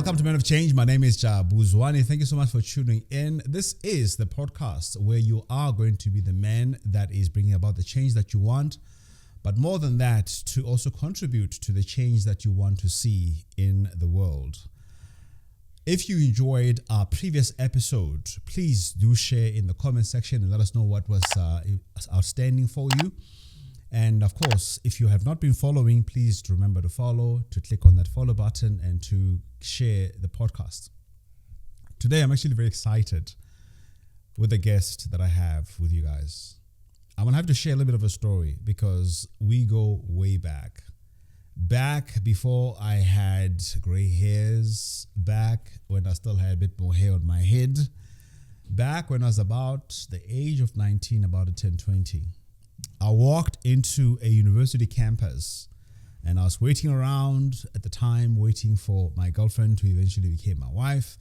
Welcome to Men of Change. My name is Jabu Zwane. Thank you so much for tuning in. This is the podcast where you are going to be the man that is bringing about the change that you want, but more than that, to also contribute to the change that you want to see in the world. If you enjoyed our previous episode, please do share in the comment section and let us know what was outstanding for you. And of course, if you have not been following, please remember to follow, to click on that follow button and to share the podcast. Today, I'm actually very excited with the guest that I have with you guys. I'm going to have to share a little bit of a story because we go way back. Back before I had gray hairs, back when I still had a bit more hair on my head, back when I was about the age of 19, about 20. I walked into a university campus and I was waiting around at the time, waiting for my girlfriend who eventually became my wife,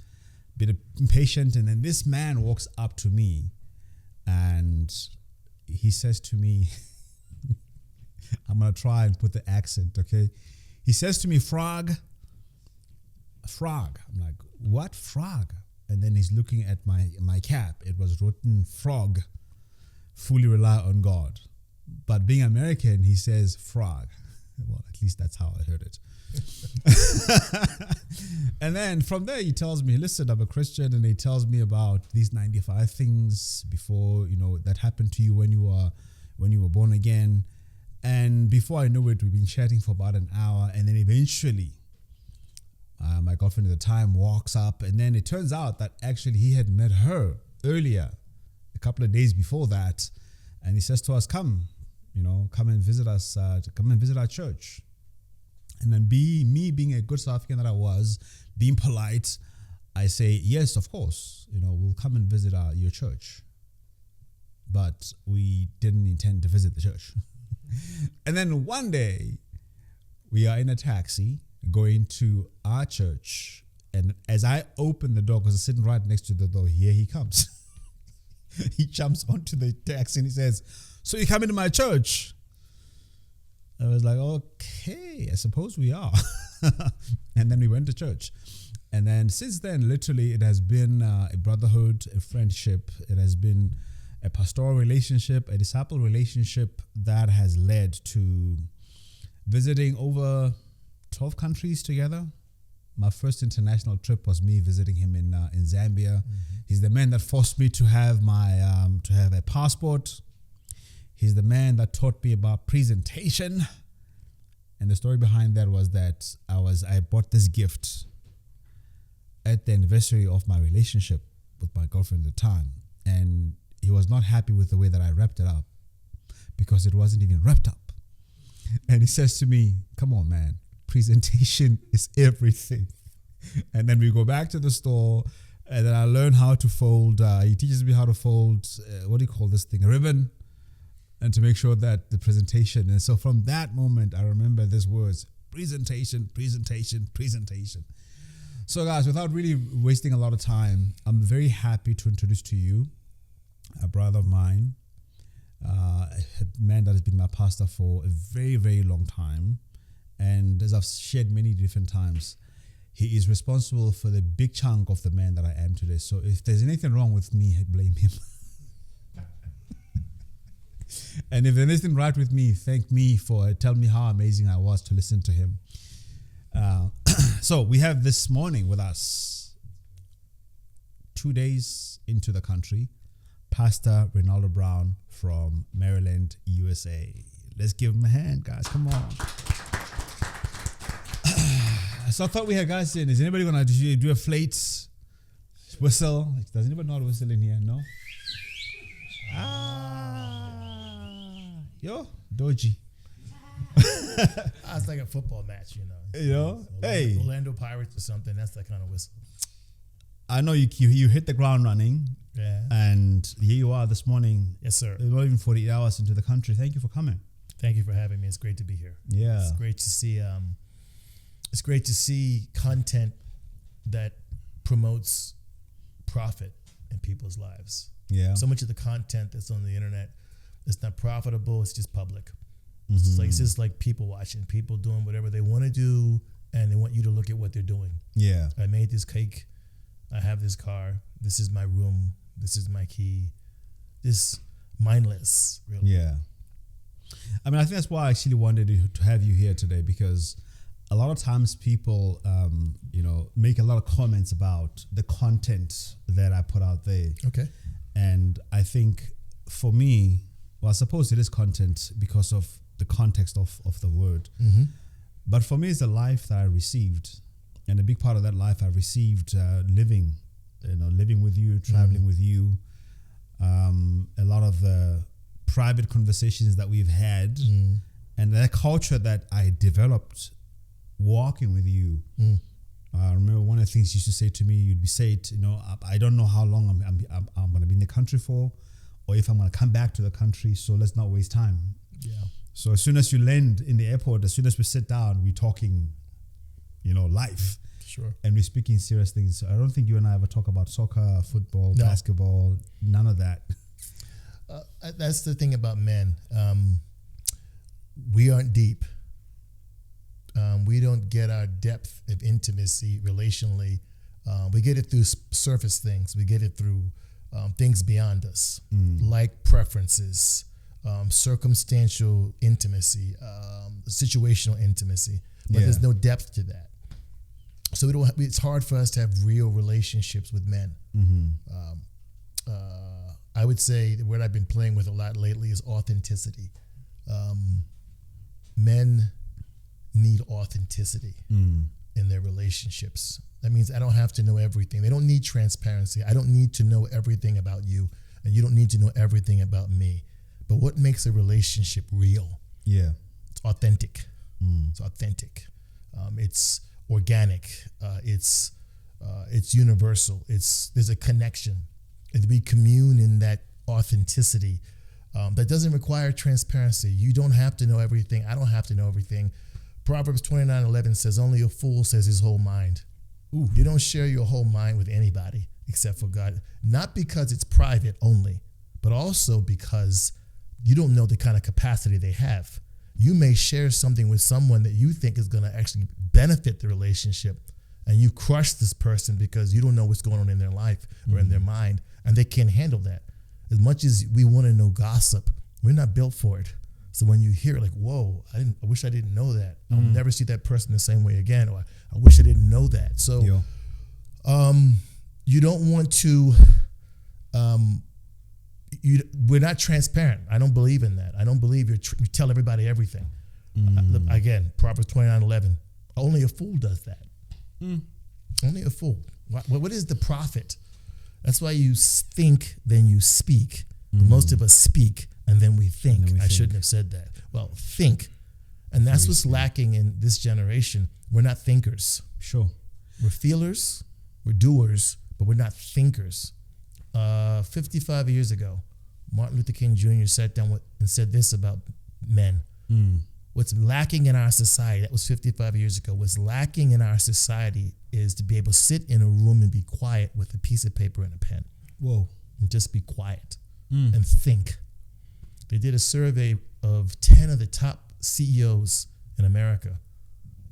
a bit impatient. And then this man walks up to me and he says to me, I'm going to try and put the accent, okay? He says to me, frog. I'm like, what frog? And then he's looking at my cap. It was written frog, fully rely on God. But being American, he says frog. Well, at least that's how I heard it. And then from there, he tells me, listen, I'm a Christian. And he tells me about these 95 things before, that happened to you when you were born again. And before I know it, we've been chatting for about an hour. And then eventually, my girlfriend at the time walks up. And then it turns out that actually he had met her earlier, a couple of days before that. And he says to us, come and visit us, come and visit our church. And then me being a good South African that I was, being polite, I say, yes, of course, we'll come and visit your church. But we didn't intend to visit the church. And then one day we are in a taxi going to our church. And as I open the door, because I'm sitting right next to the door, here he comes. He jumps onto the taxi and he says, so you come into my church? I was like, okay, I suppose we are. And then we went to church. And then since then, literally, it has been a brotherhood, a friendship. It has been a pastoral relationship, a disciple relationship that has led to visiting over 12 countries together. My first international trip was me visiting him in Zambia. Mm-hmm. He's the man that forced me to have a passport. He's the man that taught me about presentation. And the story behind that was that I bought this gift at the anniversary of my relationship with my girlfriend at the time. And he was not happy with the way that I wrapped it up because it wasn't even wrapped up. And he says to me, come on, man, presentation is everything. And then we go back to the store and then I learn how to fold. He teaches me how to fold, what do you call this thing? A ribbon. And to make sure that the presentation. And so from that moment, I remember these words, presentation, presentation, presentation. So guys, without really wasting a lot of time, I'm very happy to introduce to you a brother of mine, a man that has been my pastor for a very, very long time. And as I've shared many different times, he is responsible for the big chunk of the man that I am today. So if there's anything wrong with me, I blame him. And if there's anything right with me, thank me for telling me how amazing I was to listen to him. So we have this morning with us, 2 days into the country, Pastor Renaldo Brown from Maryland, USA. Let's give him a hand, guys. Come on. So I thought we had guys in. Is anybody going to do a flate whistle? Does anybody know how to whistle in here? No? Yo, Doji. It's like a football match, Hey. Orlando Pirates or something. That's that kind of whistle. I know you hit the ground running. Yeah. And here you are this morning. Yes, sir. Not even 48 hours into the country. Thank you for coming. Thank you for having me. It's great to be here. Yeah. It's great to see. It's great to see content that promotes profit in people's lives. Yeah. So much of the content that's on the internet is not profitable. It's just public. Mm-hmm. It's just like people watching, people doing whatever they want to do and they want you to look at what they're doing. Yeah. I made this cake. I have this car. This is my room. This is my key. This mindless, really. Yeah. I mean, I think that's why I actually wanted to have you here today, because a lot of times people, make a lot of comments about the content that I put out there. Okay. And I think for me, well, I suppose it is content because of the context of the word. Mm-hmm. But for me, it's the life that I received. And a big part of that life I received living with you, traveling with you. A lot of the private conversations that we've had, and that culture that I developed walking with you. I remember one of the things you used to say to me, you'd say, I don't know how long I'm going to be in the country for, or if I'm going to come back to the country, so let's not waste time. Yeah. So as soon as you land in the airport, as soon as we sit down, we're talking, life. Sure. And we're speaking serious things. I don't think you and I ever talk about soccer, football, basketball, none of that. That's the thing about men. We aren't deep. We don't get our depth of intimacy relationally. We get it through surface things. We get it through things beyond us, like preferences, circumstantial intimacy, situational intimacy. But there's no depth to that. So it's hard for us to have real relationships with men. Mm-hmm. I would say the word I've been playing with a lot lately is authenticity. Men need authenticity in their relationships. That means I don't have to know everything. They don't need transparency. I don't need to know everything about you, and you don't need to know everything about me. But what makes a relationship real? Yeah, it's authentic. It's authentic. It's organic. It's universal. There's a connection, and we commune in that authenticity. That doesn't require transparency. You don't have to know everything. I don't have to know everything. Proverbs 29:11 says, "Only a fool says his whole mind." Ooh. You don't share your whole mind with anybody except for God. Not because it's private only, but also because you don't know the kind of capacity they have. You may share something with someone that you think is going to actually benefit the relationship, and you crush this person because you don't know what's going on in their life or in their mind, and they can't handle that. As much as we want to know gossip, we're not built for it. So when you hear like, whoa, I wish I didn't know that. I'll never see that person the same way again. Or I wish I didn't know that. So you don't want to, we're not transparent. I don't believe in that. I don't believe you tell everybody everything. Again, Proverbs 29:11. Only a fool does that. Only a fool. What is the profit? That's why you think, then you speak. Most of us speak, and then we think. I shouldn't have said that. Well, think. And that's what's lacking in this generation. We're not thinkers. Sure. We're feelers, we're doers, but we're not thinkers. 55 years ago, Martin Luther King Jr. sat down and said this about men. What's lacking in our society, that was 55 years ago, what's lacking in our society is to be able to sit in a room and be quiet with a piece of paper and a pen. Whoa. And just be quiet and think. They did a survey of 10 of the top CEOs in America.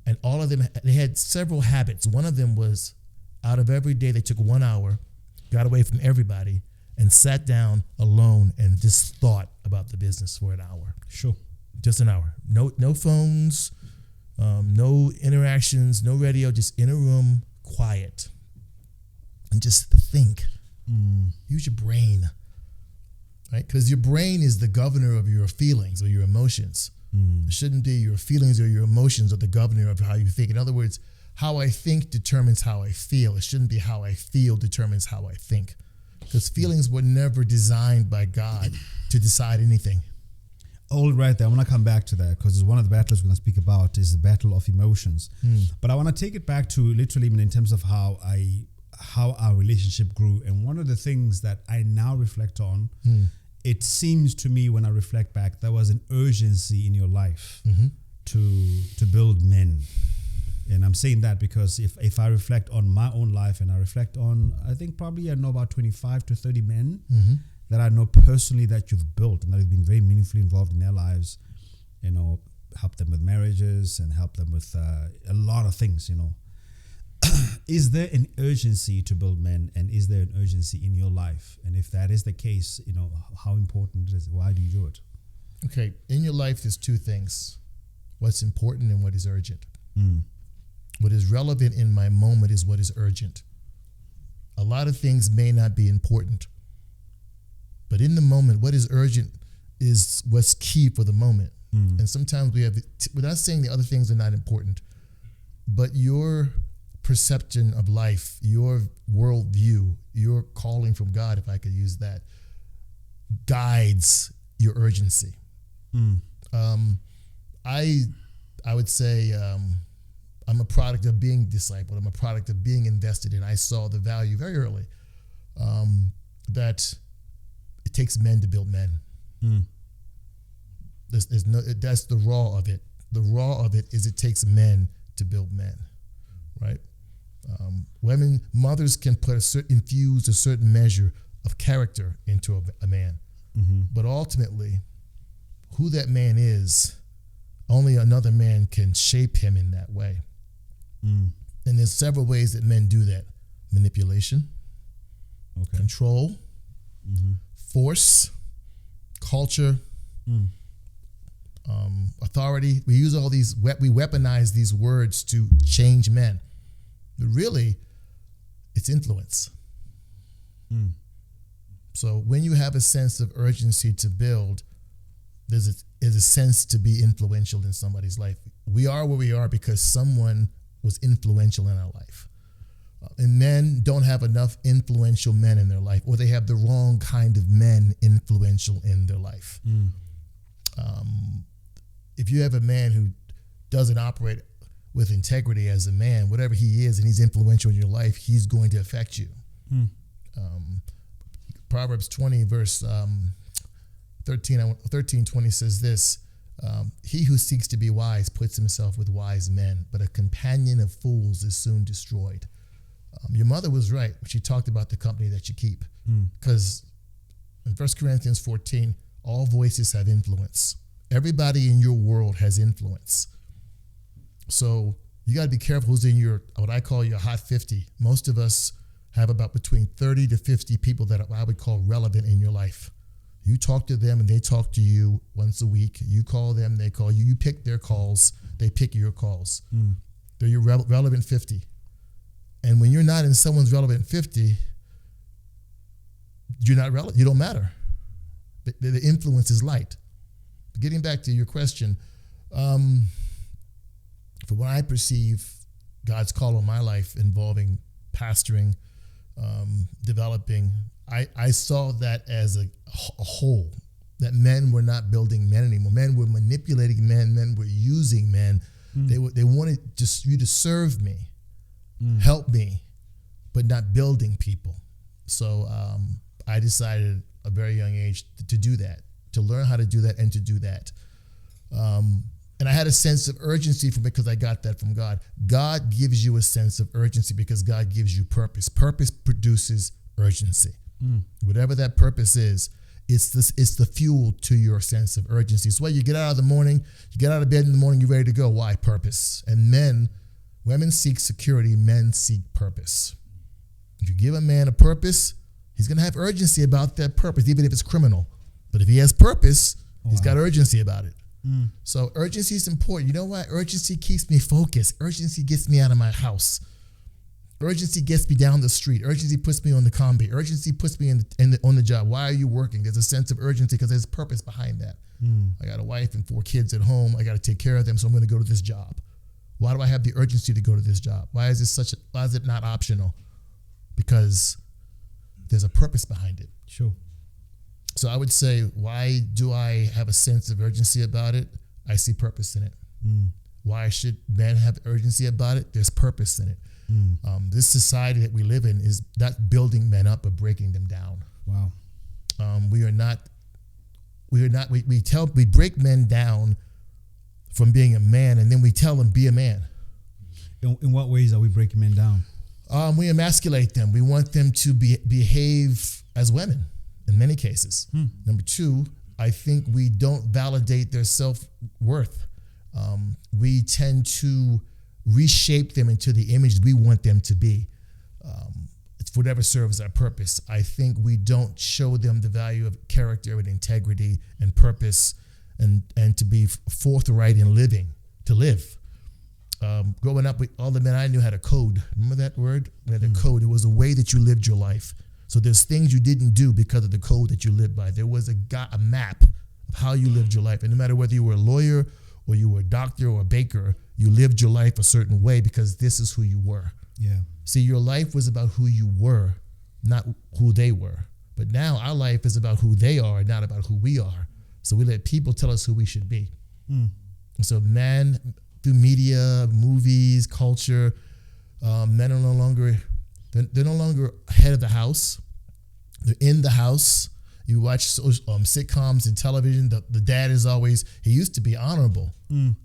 And all of them, they had several habits. One of them was out of every day, they took 1 hour, got away from everybody, and sat down alone and just thought about the business for an hour. Sure. Just an hour. No phones, no interactions, no radio, just in a room, quiet. And just think. Use your brain. Right? Because your brain is the governor of your feelings or your emotions. It shouldn't be your feelings or your emotions are the governor of how you think. In other words, how I think determines how I feel. It shouldn't be how I feel determines how I think. Because feelings were never designed by God to decide anything. All right there. I want to come back to that because one of the battles we're going to speak about is the battle of emotions. But I want to take it back to literally in terms of how our relationship grew. And one of the things that I now reflect on, it seems to me when I reflect back, there was an urgency in your life to build men. And I'm saying that because if I reflect on my own life and I reflect on, I think probably I know about 25 to 30 men that I know personally that you've built and that have been very meaningfully involved in their lives, help them with marriages and help them with a lot of things, you know. Is there an urgency to build men, and is there an urgency in your life? And if that is the case, you know, how important is it? Why do you do it? Okay, in your life, there's two things: what's important and what is urgent. What is relevant in my moment is what is urgent. A lot of things may not be important, but in the moment, what is urgent is what's key for the moment. And sometimes we're not saying the other things are not important, but your perception of life, your worldview, your calling from God, if I could use that, guides your urgency. I would say I'm a product of being discipled. I'm a product of being invested in. I saw the value very early that it takes men to build men. That's the raw of it. The raw of it is it takes men to build men, right? Mothers can infuse a certain measure of character into a man, but ultimately, who that man is, only another man can shape him in that way. And there's several ways that men do that: manipulation, control, force, culture, authority. We use all these, we weaponize these words to change men. But really, it's influence. So when you have a sense of urgency to build, there's a sense to be influential in somebody's life. We are where we are because someone was influential in our life. And men don't have enough influential men in their life, or they have the wrong kind of men influential in their life. If you have a man who doesn't operate with integrity as a man, whatever he is, and he's influential in your life, he's going to affect you. Proverbs 20, verse 13:20 says this: he who seeks to be wise puts himself with wise men, but a companion of fools is soon destroyed. Your mother was right when she talked about the company that you keep, because in 1 Corinthians 14, all voices have influence. Everybody in your world has influence. So you got to be careful who's in your, what I call your hot 50. Most of us have about between 30 to 50 people that I would call relevant in your life. You talk to them and they talk to you once a week. You call them, they call you. You pick their calls, they pick your calls. They're your relevant 50. And when you're not in someone's relevant 50, you're not relevant. You don't matter. The influence is light. Getting back to your question, from what I perceive God's call on my life involving pastoring, developing, I saw that as a whole, that men were not building men anymore. Men were manipulating men. Men were using men. They wanted just you to serve me, help me, but not building people. So I decided at a very young age to do that, to learn how to do that and to do that. And I had a sense of urgency from it because I got that from God. God gives you a sense of urgency because God gives you purpose. Purpose produces urgency. Whatever that purpose is, it's the fuel to your sense of urgency. It's why you get out of the morning, you get out of bed in the morning, you're ready to go. Why? Purpose. And women seek security, men seek purpose. If you give a man a purpose, he's going to have urgency about that purpose, even if it's criminal. But if he has purpose, he's got urgency about it. So urgency is important. You know why? Urgency keeps me focused. Urgency gets me out of my house. Urgency gets me down the street. Urgency puts me on the combi. Urgency puts me on the job. Why are you working? There's a sense of urgency because there's purpose behind that. I got a wife and 4 kids at home. I got to take care of them, so I'm going to go to this job. Why do I have the urgency to go to this job? Why is it not optional? Because there's a purpose behind it. Sure. So I would say, why do I have a sense of urgency about it? I see purpose in it. Why should men have urgency about it? There's purpose in it. This society that we live in is not building men up, but breaking them down. Wow. We break men down from being a man, and then we tell them, be a man. In what ways are we breaking men down? We emasculate them. We want them to behave as women in many cases. Number 2, I think we don't validate their self-worth. we tend to reshape them into the image we want them to be. It's whatever serves our purpose. I think we don't show them the value of character and integrity and purpose and to be forthright in living, to live. Growing up, all the men I knew had a code. Remember that word? We had a code. It was a way that you lived your life. So there's things you didn't do because of the code that you lived by. There was a map of how you lived your life. And no matter whether you were a lawyer or you were a doctor or a baker, you lived your life a certain way because this is who you were. Yeah. See, your life was about who you were, not who they were. But now our life is about who they are, not about who we are. So we let people tell us who we should be. And so through media, movies, culture, men are no longer head of the house. They're in the house. You watch sitcoms and television. The dad is always, he used to be honorable.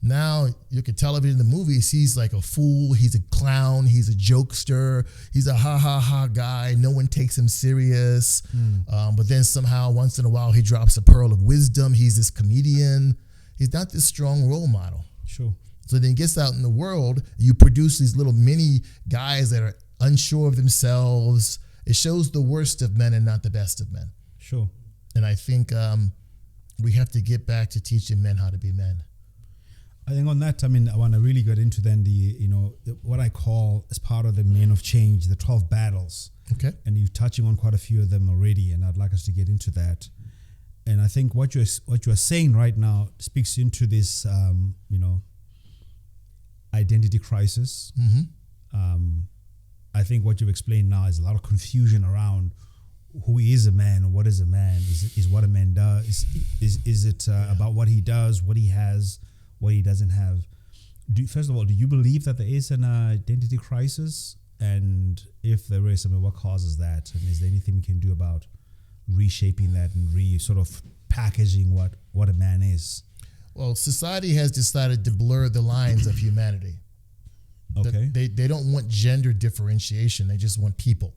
Now you look at television, the movies, he's like a fool. He's a clown. He's a jokester. He's a ha guy. No one takes him serious. But then somehow once in a while he drops a pearl of wisdom. He's this comedian. He's not this strong role model. Sure. So then he gets out in the world, you produce these little mini guys that are unsure of themselves. It shows the worst of men and not the best of men. Sure. And I think we have to get back to teaching men how to be men. I think on that, I want to really get into then what I call as part of the Men of Change, the 12 battles. Okay. And you're touching on quite a few of them already, and I'd like us to get into that. And I think what you're saying right now speaks into this, identity crisis. I think what you've explained now is a lot of confusion around who is a man or what is a man. Is what a man does. Is it about what he does, what he has, what he doesn't have? First of all, do you believe that there is an identity crisis? And if there is, what causes that? And is there anything we can do about reshaping that and sort of packaging what a man is? Well, society has decided to blur the lines of humanity. Okay. They don't want gender differentiation. They just want people.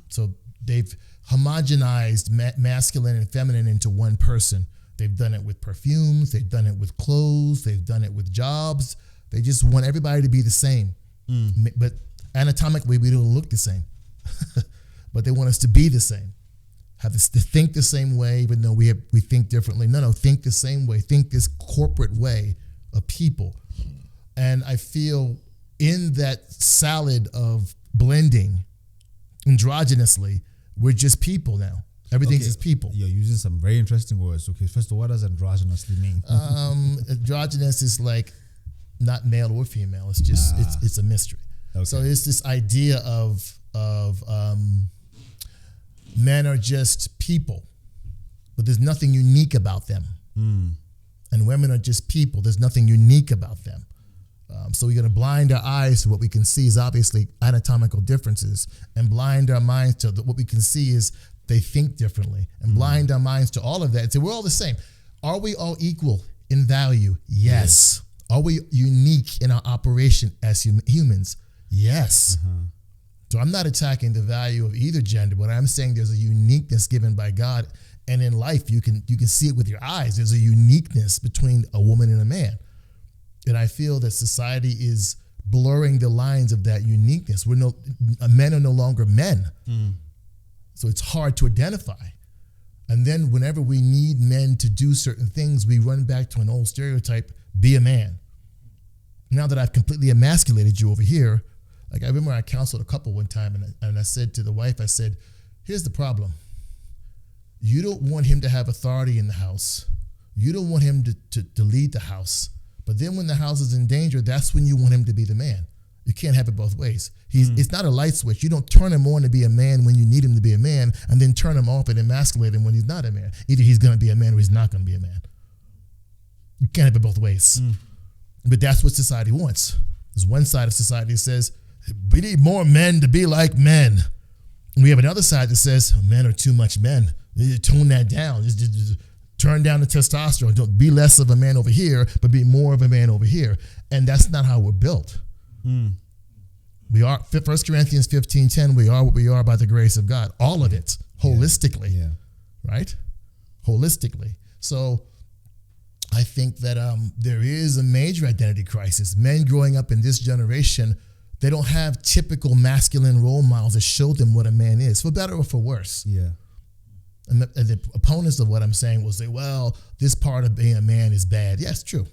So they've homogenized masculine and feminine into one person. They've done it with perfumes. They've done it with clothes. They've done it with jobs. They just want everybody to be the same. But anatomically, we don't look the same. But they want us to be the same. Have to think the same way, even though we think differently. No, think the same way. Think this corporate way of people. And I feel in that salad of blending androgynously, we're just people now. Everything's just people. You're using some very interesting words. Okay, first of all, what does androgynously mean? Androgynous is like not male or female. It's just it's a mystery. Okay. So it's this idea of men are just people, but there's nothing unique about them. And women are just people. There's nothing unique about them. So we're going to blind our eyes to what we can see is obviously anatomical differences, and blind our minds to what we can see is they think differently, and blind our minds to all of that and say we're all the same. Are we all equal in value? Yes. Are we unique in our operation as humans? Yes. So I'm not attacking the value of either gender, but I'm saying there's a uniqueness given by God, and in life you can see it with your eyes. There's a uniqueness between a woman and a man. And I feel that society is blurring the lines of that uniqueness. Men are no longer men. So it's hard to identify. And then whenever we need men to do certain things, we run back to an old stereotype, be a man. Now that I've completely emasculated you over here, like I remember I counseled a couple one time and I said to the wife, I said, here's the problem. You don't want him to have authority in the house. You don't want him to lead the house. But then when the house is in danger, that's when you want him to be the man. You can't have it both ways. It's not a light switch. You don't turn him on to be a man when you need him to be a man and then turn him off and emasculate him when he's not a man. Either he's going to be a man or he's not going to be a man. You can't have it both ways. But that's what society wants. There's one side of society that says, we need more men to be like men. And we have another side that says, men are too much men. You need to tone that down. Just turn down the testosterone. Don't be less of a man over here, but be more of a man over here. And that's not how we're built. We are, 1 Corinthians 15:10, we are what we are by the grace of God. All of it, holistically, right? Holistically. So I think that there is a major identity crisis. Men growing up in this generation, they don't have typical masculine role models that show them what a man is, for better or for worse. Yeah. And the opponents of what I'm saying will say, well, this part of being a man is bad. Yeah, it's true.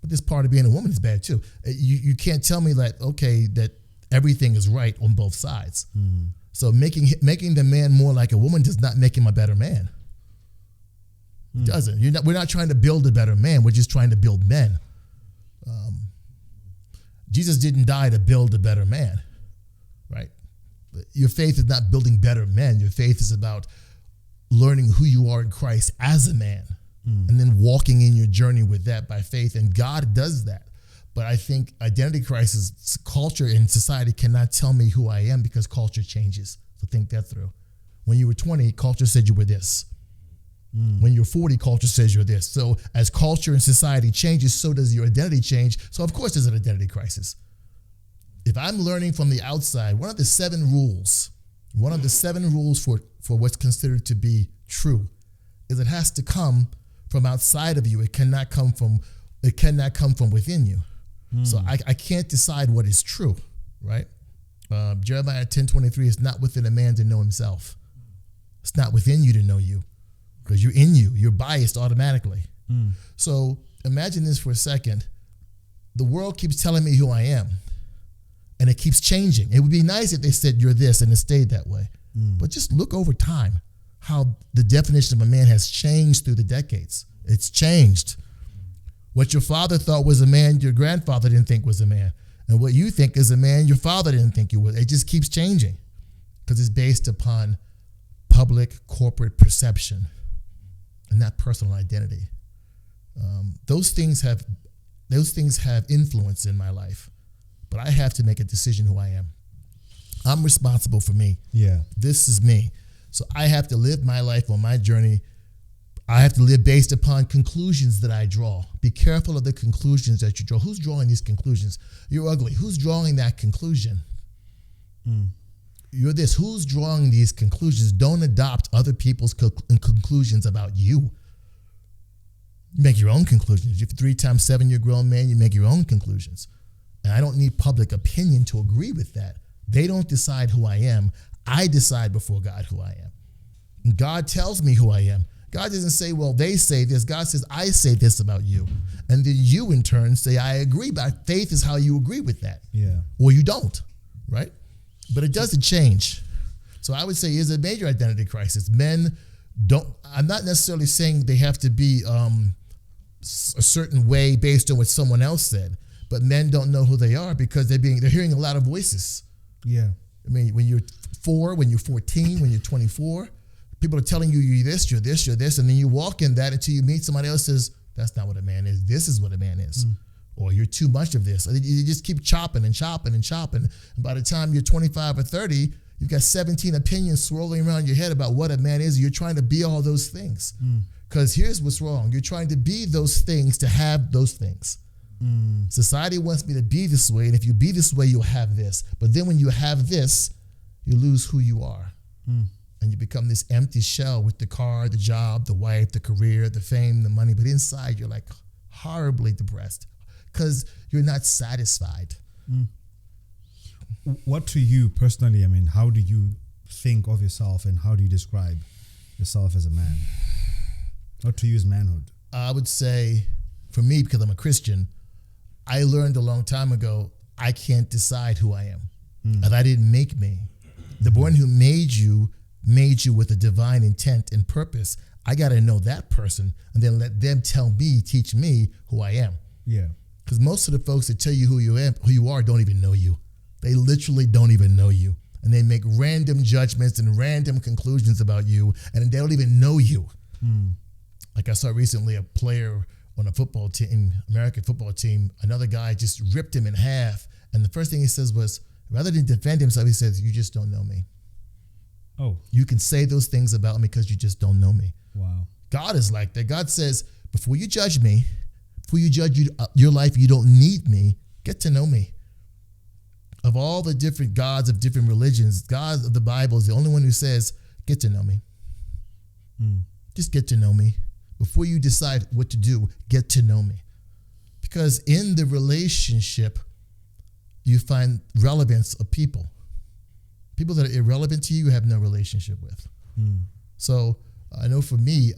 But this part of being a woman is bad too. You can't tell me that, okay, that everything is right on both sides. Mm-hmm. So making the man more like a woman does not make him a better man. It doesn't. We're not trying to build a better man. We're just trying to build men. Jesus didn't die to build a better man, right? Your faith is not building better men. Your faith is about learning who you are in Christ as a man, and then walking in your journey with that by faith. And God does that. But I think identity crisis, culture and society cannot tell me who I am because culture changes. So think that through. When you were 20, culture said you were this. When you're 40, culture says you're this. So as culture and society changes, so does your identity change. So of course there's an identity crisis. If I'm learning from the outside, one of the seven rules for what's considered to be true is it has to come from outside of you. It cannot come from within you. So I can't decide what is true, right? Jeremiah 10:23 is not within a man to know himself. It's not within you to know you. Because you're in you. You're biased automatically. So imagine this for a second. The world keeps telling me who I am. And it keeps changing. It would be nice if they said you're this and it stayed that way. But just look over time how the definition of a man has changed through the decades. It's changed. What your father thought was a man, your grandfather didn't think was a man. And what you think is a man, your father didn't think you was. It just keeps changing because it's based upon public corporate perception and not personal identity. Those things have influence in my life, but I have to make a decision who I am. I'm responsible for me. Yeah. This is me. So I have to live my life on my journey. I have to live based upon conclusions that I draw. Be careful of the conclusions that you draw. Who's drawing these conclusions? You're ugly. Who's drawing that conclusion? You're this. Who's drawing these conclusions? Don't adopt other people's conclusions about you. You make your own conclusions. If you're 3 times 7, you're a grown man, you make your own conclusions. And I don't need public opinion to agree with that. They don't decide who I am. I decide before God who I am. And God tells me who I am. God doesn't say, well, they say this. God says, I say this about you. And then you in turn say, I agree. But faith is how you agree with that. Yeah. Or you don't, right? But it doesn't change. So I would say it's a major identity crisis. Men don't, I'm not necessarily saying they have to be a certain way based on what someone else said, but men don't know who they are because they're hearing a lot of voices. Yeah. I mean, when you're 4, when you're 14, when you're 24, people are telling you you're this, you're this, you're this, and then you walk in that until you meet somebody else says, that's not what a man is. This is what a man is. Or you're too much of this. You just keep chopping and chopping and chopping. And by the time you're 25 or 30, you've got 17 opinions swirling around your head about what a man is. You're trying to be all those things. Because here's what's wrong. You're trying to be those things to have those things. Society wants me to be this way, and if you be this way, you'll have this. But then when you have this, you lose who you are. And you become this empty shell with the car, the job, the wife, the career, the fame, the money. But inside, you're like horribly depressed because you're not satisfied. What to you personally, I mean, how do you think of yourself and how do you describe yourself as a man? What to you is manhood? I would say, for me, because I'm a Christian, I learned a long time ago, I can't decide who I am. And that didn't make me. The one who made you with a divine intent and purpose. I got to know that person and then let them teach me who I am. Yeah. Because most of the folks that tell you who you are don't even know you. They literally don't even know you. And they make random judgments and random conclusions about you, and they don't even know you. Like I saw recently a player on a football team, American football team, another guy just ripped him in half. And the first thing he says was, rather than defend himself, he says, you just don't know me. Oh. You can say those things about me because you just don't know me. Wow. God is like that. God says, before you judge me, before you judge your life, you don't need me. Get to know me. Of all the different gods of different religions, God of the Bible is the only one who says, get to know me. Just get to know me. before you decide what to do, get to know me. Because in the relationship, you find relevance of people. People that are irrelevant to you have no relationship with. So I know for me,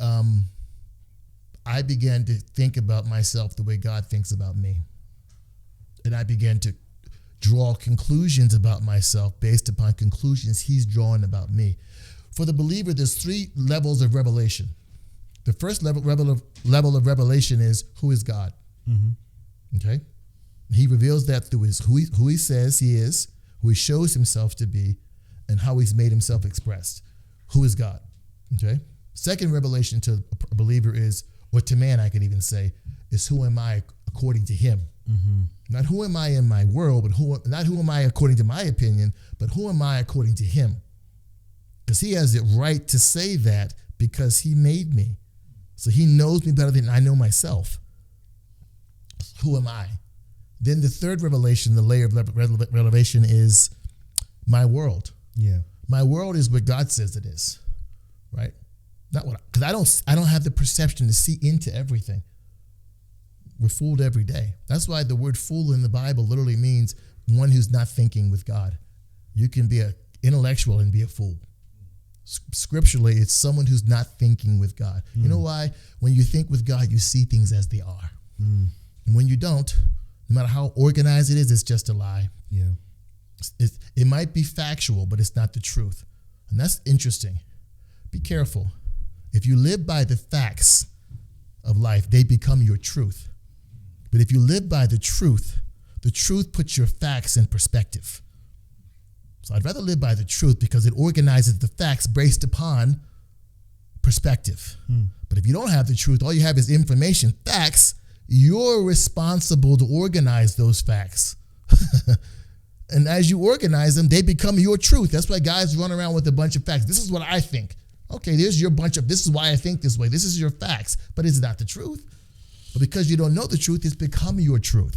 I began to think about myself the way God thinks about me. And I began to draw conclusions about myself based upon conclusions he's drawn about me. For the believer, there's 3 levels of revelation. The first level of revelation is, who is God? Okay? He reveals that through who he says he is, who he shows himself to be, and how he's made himself expressed. Who is God? Okay? Second revelation to a believer is, or to man I could even say, is who am I according to him? Not who am I in my world, but not who am I according to my opinion, but who am I according to him? Because he has the right to say that because he made me. So he knows me better than I know myself. Who am I? Then the third revelation, the layer of revelation, is my world. Yeah. My world is what God says it is, right? Not what, because I don't have the perception to see into everything. We're fooled every day. That's why the word fool in the Bible literally means one who's not thinking with God. You can be an intellectual and be a fool. Scripturally, it's someone who's not thinking with God. You know why? When you think with God, you see things as they are. And when you don't, no matter how organized it is, it's just a lie. Yeah. It might be factual, but it's not the truth. And that's interesting. Be careful. If you live by the facts of life, they become your truth. But if you live by the truth puts your facts in perspective. So I'd rather live by the truth because it organizes the facts based upon perspective. But if you don't have the truth, all you have is information, facts, you're responsible to organize those facts. And as you organize them, they become your truth. That's why guys run around with a bunch of facts. This is what I think. Okay, there's your bunch of, this is why I think this way. This is your facts, but it's not the truth. But because you don't know the truth, it's become your truth.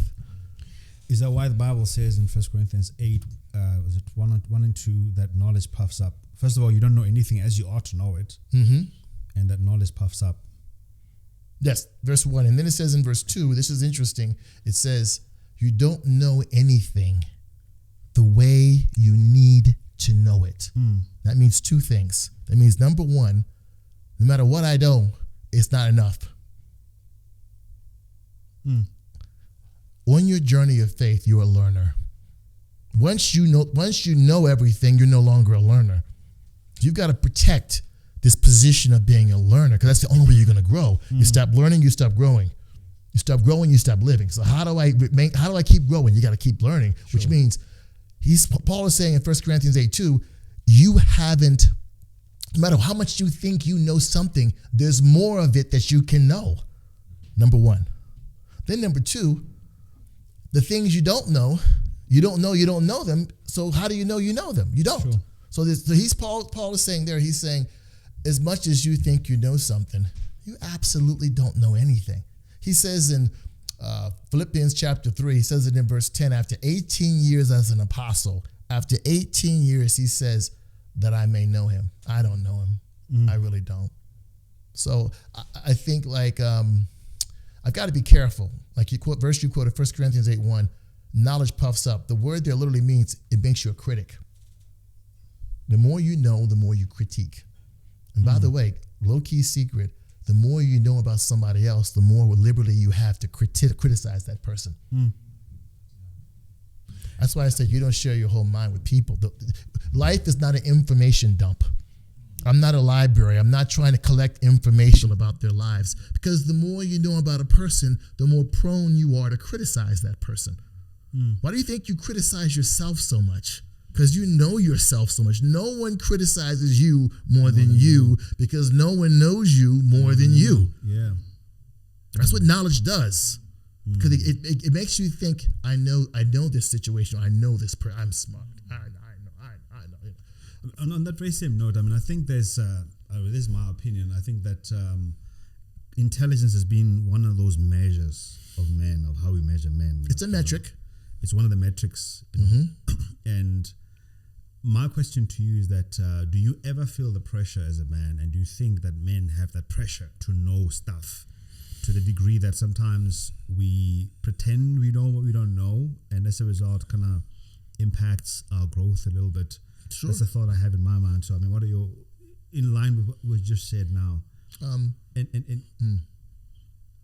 Is that why the Bible says in 1 Corinthians 8, was it 1 and 2, that knowledge puffs up? First of all, you don't know anything as you ought to know it. And that knowledge puffs up. Yes, verse 1. And then it says in verse 2, this is interesting. It says, you don't know anything the way you need to know it. That means 2 things. That means, number 1, no matter what I know, it's not enough. On your journey of faith, you're a learner. Once you know everything, you're no longer a learner. You've got to protect this position of being a learner, because that's the only way you're going to grow. You stop learning, you stop growing. You stop growing, you stop living. So how do I keep growing? You got to keep learning, which means Paul is saying in 1 Corinthians 8:2, you haven't, no matter how much you think you know something, there's more of it that you can know. Number 1. Then number 2, the things you don't know you don't know them. So how do you know them? You don't. Sure. So Paul is saying there, he's saying, as much as you think you know something, you absolutely don't know anything. He says in Philippians chapter 3, he says it in verse 10, after 18 years as an apostle, after 18 years, he says that I may know him. I don't know him. I really don't. So I think I've got to be careful. Like you quoted 1 Corinthians 8:1, knowledge puffs up. The word there literally means it makes you a critic. The more you know, the more you critique. And by the way, low-key secret, the more you know about somebody else, the more liberty you have to criticize that person. That's why I said you don't share your whole mind with people. Life is not an information dump. I'm not a library. I'm not trying to collect information about their lives, because the more you know about a person, the more prone you are to criticize that person. Why do you think you criticize yourself so much? Because you know yourself so much. No one criticizes you more than you, because no one knows you more than you. Yeah, that's what knowledge does. Because it makes you think, I know this situation. I know this person. I'm smart. I know. On that very same note, I mean, I think there's, this is my opinion, I think that intelligence has been one of those measures of men, of how we measure men. It's a metric. It's one of the metrics. And my question to you is that do you ever feel the pressure as a man, and do you think that men have that pressure to know stuff to the degree that sometimes we pretend we know what we don't know, and as a result kind of impacts our growth a little bit? Sure. That's a thought I have in my mind. So I mean, what are your, in line with what was just said now,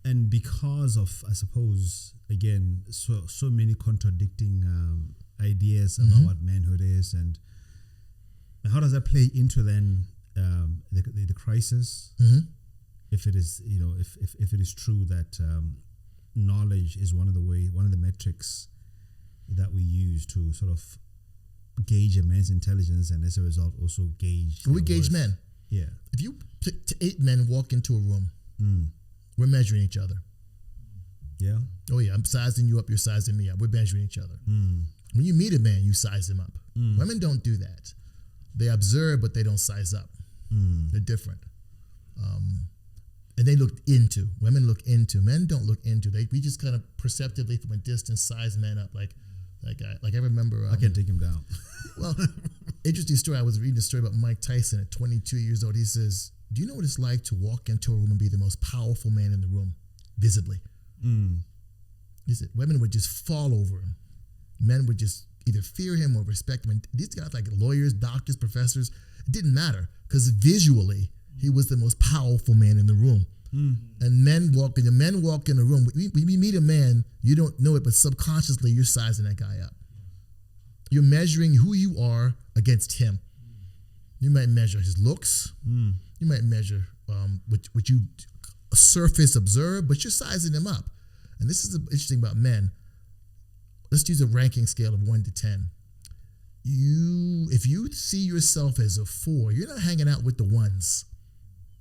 and because of, I suppose, again, so many contradicting ideas about what manhood is, and how does that play into then the crisis? If it is, if it is true that knowledge is one of the metrics that we use to sort of gauge a man's intelligence, and as a result also gauge. We gauge worth. Men. Yeah. If you 8 men walk into a room, we're measuring each other. Yeah. Oh yeah, I'm sizing you up, you're sizing me up. We're measuring each other. When you meet a man, you size him up. Women don't do that. They observe, but they don't size up. They're different. And they look into. Women look into. Men don't look into. We just kind of perceptively from a distance size men up. Like I remember. I can take him down. Well, interesting story. I was reading a story about Mike Tyson at 22 years old. He says, "Do you know what it's like to walk into a room and be the most powerful man in the room, visibly?" He said women would just fall over him. Men would just either fear him or respect him. And these guys, like lawyers, doctors, professors, it didn't matter because visually he was the most powerful man in the room. And men walk in a room. When you meet a man, you don't know it, but subconsciously you're sizing that guy up. You're measuring who you are against him. You might measure his looks. You might measure what you surface observe, but you're sizing him up. And this is interesting about men. Let's use a ranking scale of 1 to 10. If you see yourself as a 4, you're not hanging out with the 1s.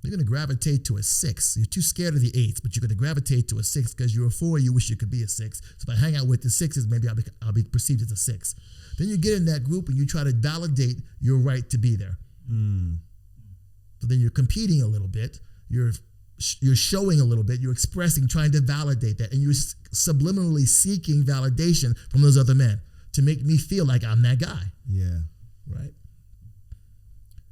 You're going to gravitate to a 6. You're too scared of the 8s, but you're going to gravitate to a 6 because you're a 4. You wish you could be a 6. So if I hang out with the 6s, maybe I'll be perceived as a 6. Then you get in that group and you try to validate your right to be there. So then you're competing a little bit. You're showing a little bit. You're expressing, trying to validate that, and you're subliminally seeking validation from those other men to make me feel like I'm that guy. Yeah. Right.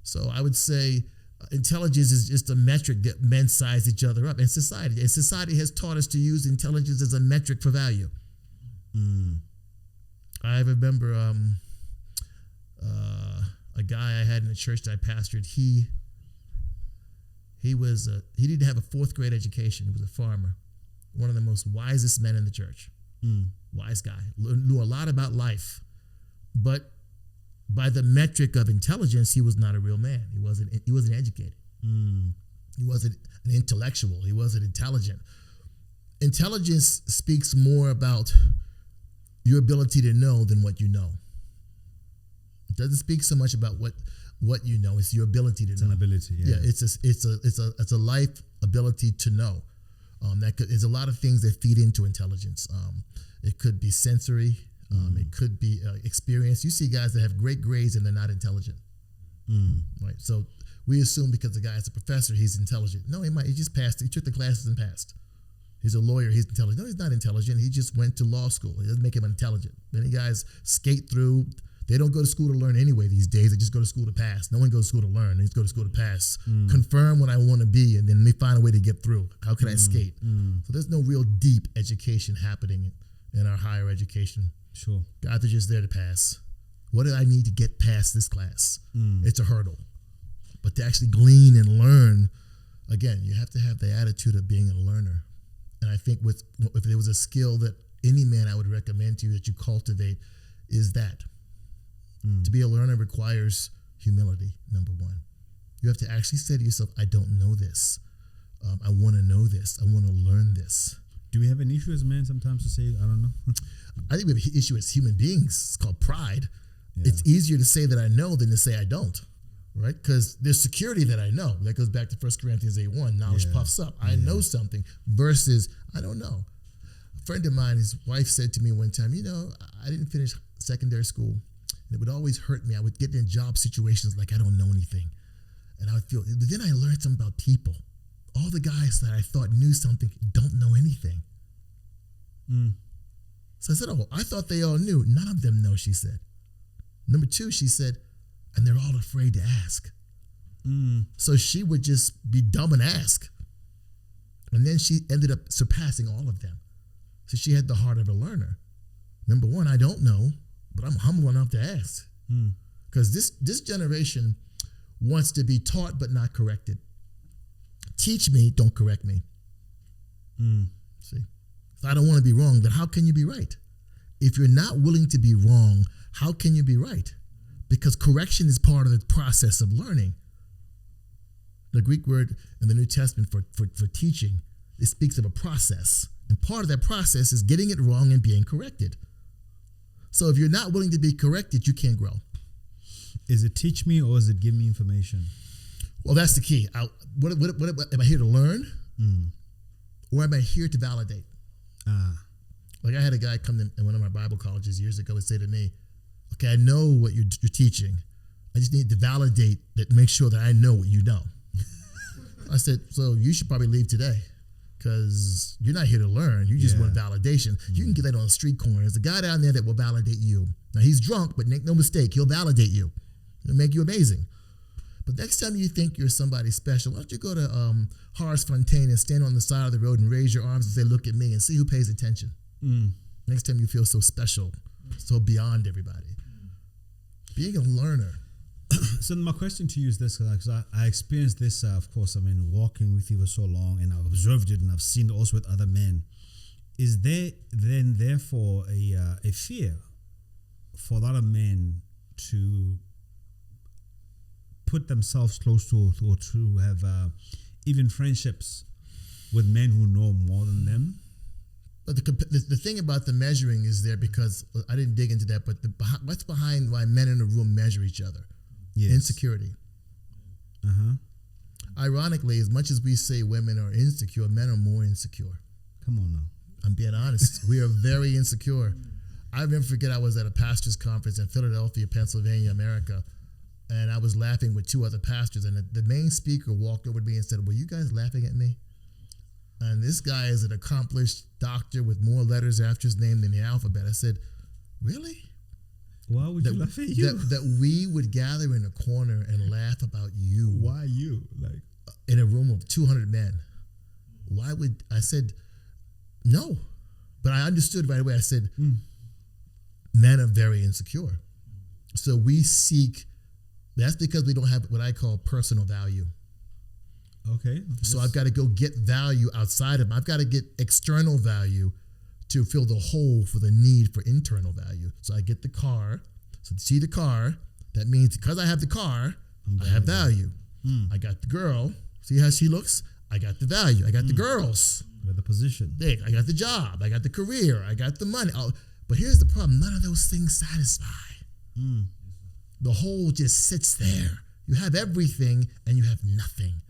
So I would say intelligence is just a metric that men size each other up in society. And society has taught us to use intelligence as a metric for value. I remember a guy I had in the church that I pastored. He didn't have a 4th grade education. He was a farmer. One of the most wisest men in the church. Wise guy. Knew a lot about life. But by the metric of intelligence, he was not a real man. He wasn't educated. He wasn't an intellectual. He wasn't intelligent. Intelligence speaks more about your ability to know than what you know. It doesn't speak so much about what you know. It's your ability to know. It's an ability. Yeah. It's a life ability to know. There's a lot of things that feed into intelligence. It could be sensory. It could be experience. You see guys that have great grades and they're not intelligent. Right. So we assume because the guy's a professor, he's intelligent. No, he just passed. He took the classes and passed. He's a lawyer. He's intelligent. No, he's not intelligent. He just went to law school. It doesn't make him intelligent. Many guys skate through. They don't go to school to learn anyway these days. They just go to school to pass. No one goes to school to learn. They just go to school to pass. Confirm what I want to be, and then they find a way to get through. How can I skate? So there's no real deep education happening in our higher education. Sure. Guys are just there to pass. What do I need to get past this class? It's a hurdle. But to actually glean and learn, again, you have to have the attitude of being a learner. And I think if there was a skill that any man I would recommend to you that you cultivate is that. To be a learner requires humility, number one. You have to actually say to yourself, I don't know this. I want to know this. I want to learn this. Do we have an issue as men sometimes to say, I don't know? I think we have an issue as human beings. It's called pride. Yeah. It's easier to say that I know than to say I don't, right? Because there's security that I know. That goes back to 1 Corinthians 8:1. Knowledge puffs up. I know something versus I don't know. A friend of mine, his wife said to me one time, I didn't finish secondary school. And it would always hurt me. I would get in job situations like I don't know anything. And I would feel, but then I learned something about people. All the guys that I thought knew something don't know anything. So I said, I thought they all knew. None of them know, she said. Number two, she said, and they're all afraid to ask. So she would just be dumb and ask. And then she ended up surpassing all of them. So she had the heart of a learner. Number one, I don't know, but I'm humble enough to ask. Because this generation wants to be taught but not corrected. Teach me, don't correct me. See? If I don't want to be wrong, then how can you be right? If you're not willing to be wrong, how can you be right? Because correction is part of the process of learning. The Greek word in the New Testament for teaching, it speaks of a process. And part of that process is getting it wrong and being corrected. So if you're not willing to be corrected, you can't grow. Is it teach me or is it give me information? Well, that's the key. What am I here to learn? Or am I here to validate? Like I had a guy come in one of my Bible colleges years ago and say to me, okay, I know what you're teaching. I just need to validate that, make sure that I know what you know. I said, so you should probably leave today because you're not here to learn. You just want validation. You can get that on a street corner. There's a guy down there that will validate you. Now he's drunk, but make no mistake, he'll validate you. He'll make you amazing. But next time you think you're somebody special, why don't you go to Horace Fontaine and stand on the side of the road and raise your arms and say, look at me, and see who pays attention. Next time you feel so special, so beyond everybody. Being a learner. So my question to you is this, because I experienced this, of course, I mean, walking with you for so long, and I've observed it, and I've seen it also with other men. Is there then therefore a fear for a lot of men to put themselves close to or to have even friendships with men who know more than them? But the thing about the measuring is there because I didn't dig into that, but what's behind why men in a room measure each other? Yes. Insecurity. Ironically, as much as we say women are insecure, men are more insecure. Come on now. I'm being honest. We are very insecure. I never forget I was at a pastor's conference in Philadelphia, Pennsylvania, America, and I was laughing with two other pastors, and the main speaker walked over to me and said, were you guys laughing at me? And this guy is an accomplished doctor with more letters after his name than the alphabet. I said, really? Why would you laugh at you? That we would gather in a corner and laugh about you. Why you? Like in a room of 200 men. Why would I said no? But I understood right away. I said, men are very insecure. So we seek, that's because we don't have what I call personal value. Okay. So I've got to go get value outside of them. I've got to get external value to fill the hole for the need for internal value. So I get the car. So to see the car, that means because I have the car, I have value. I got the girl. See how she looks? I got the value. I got the girls. You got the position. I got the job. I got the career. I got the money. But here's the problem. None of those things satisfy. The hole just sits there. You have everything and you have nothing.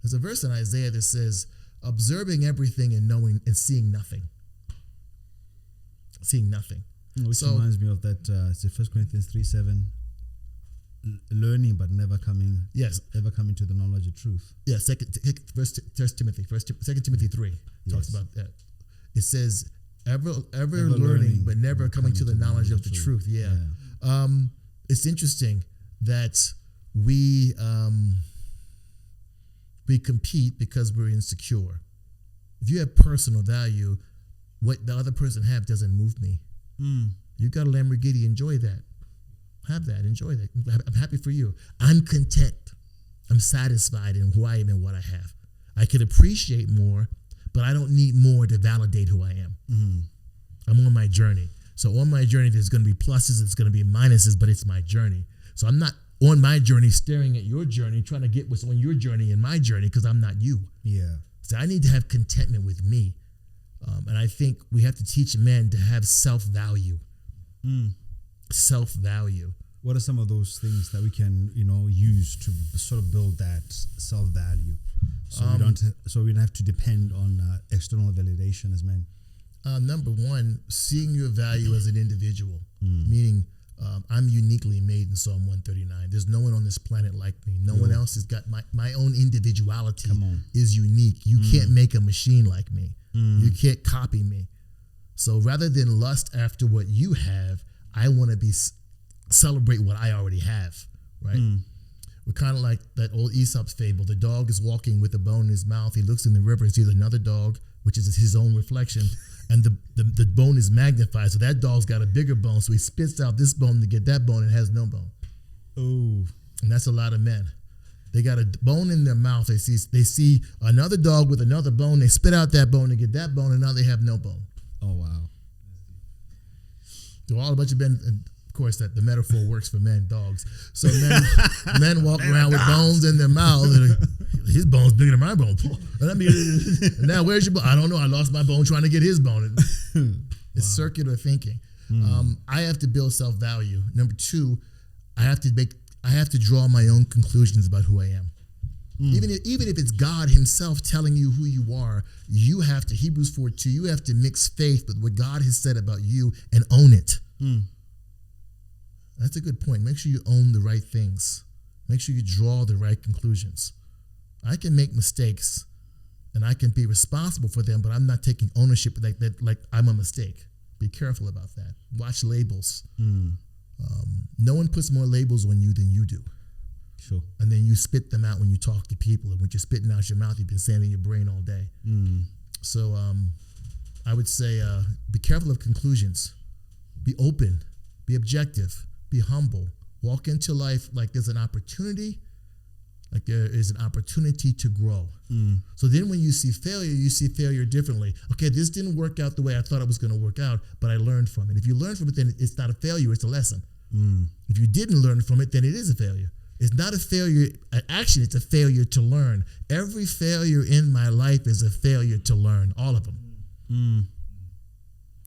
There's a verse in Isaiah that says, observing everything and knowing and seeing nothing. Seeing nothing. Which reminds me of that, it's 1 Corinthians 3:7, learning but never coming to the knowledge of truth. Yeah, 2 Timothy 3 talks about that. It says, ever learning but never coming to the knowledge of the truth. Yeah. It's interesting that we compete because we're insecure. If you have personal value, what the other person have doesn't move me. You got a Lamborghini, enjoy that. Have that, enjoy that. I'm happy for you. I'm content. I'm satisfied in who I am and what I have. I could appreciate more, but I don't need more to validate who I am. I'm on my journey. So on my journey, there's going to be pluses, it's going to be minuses, but it's my journey. So I'm not on my journey staring at your journey, trying to get what's on your journey and my journey because I'm not you. Yeah. So I need to have contentment with me. And I think we have to teach men to have self-value. Self-value. What are some of those things that we can, use to sort of build that self-value, so we don't have to depend on external validation as men? Number one, seeing your value as an individual, meaning I'm uniquely made in Psalm 139. There's no one on this planet like me. No one else has got my own individuality is unique. You can't make a machine like me. You can't copy me. So rather than lust after what you have, I want to celebrate what I already have. right? We're kind of like that old Aesop's fable. The dog is walking with a bone in his mouth. He looks in the river and sees another dog, which is his own reflection, and the bone is magnified. So that dog's got a bigger bone, so he spits out this bone to get that bone and has no bone. Oh. And that's a lot of men. They got a bone in their mouth. They see another dog with another bone. They spit out that bone to get that bone, and now they have no bone. Oh, wow. So all a bunch of men, and of course, that the metaphor works for men, dogs. So men walk around with bones in their mouth. And his bone's bigger than my bone. And now where's your bone? I don't know. I lost my bone trying to get his bone. It's circular thinking. I have to build self-value. Number two, I have to draw my own conclusions about who I am. Even if it's God himself telling you who you are, you have to, Hebrews 4:2, you have to mix faith with what God has said about you and own it. That's a good point. Make sure you own the right things. Make sure you draw the right conclusions. I can make mistakes and I can be responsible for them, but I'm not taking ownership like that, like I'm a mistake. Be careful about that. Watch labels. No one puts more labels on you than you do. Sure. And then you spit them out when you talk to people. And when you're spitting out your mouth, you've been saying in your brain all day. So I would say be careful of conclusions. Be open. Be objective. Be humble. Walk into life like there's an opportunity, like there is an opportunity to grow. So then when you see failure differently. Okay, this didn't work out the way I thought it was going to work out, but I learned from it. If you learn from it, then it's not a failure, it's a lesson. If you didn't learn from it, then it is a failure. It's not a failure at action, it's a failure to learn. Every failure in my life is a failure to learn, all of them.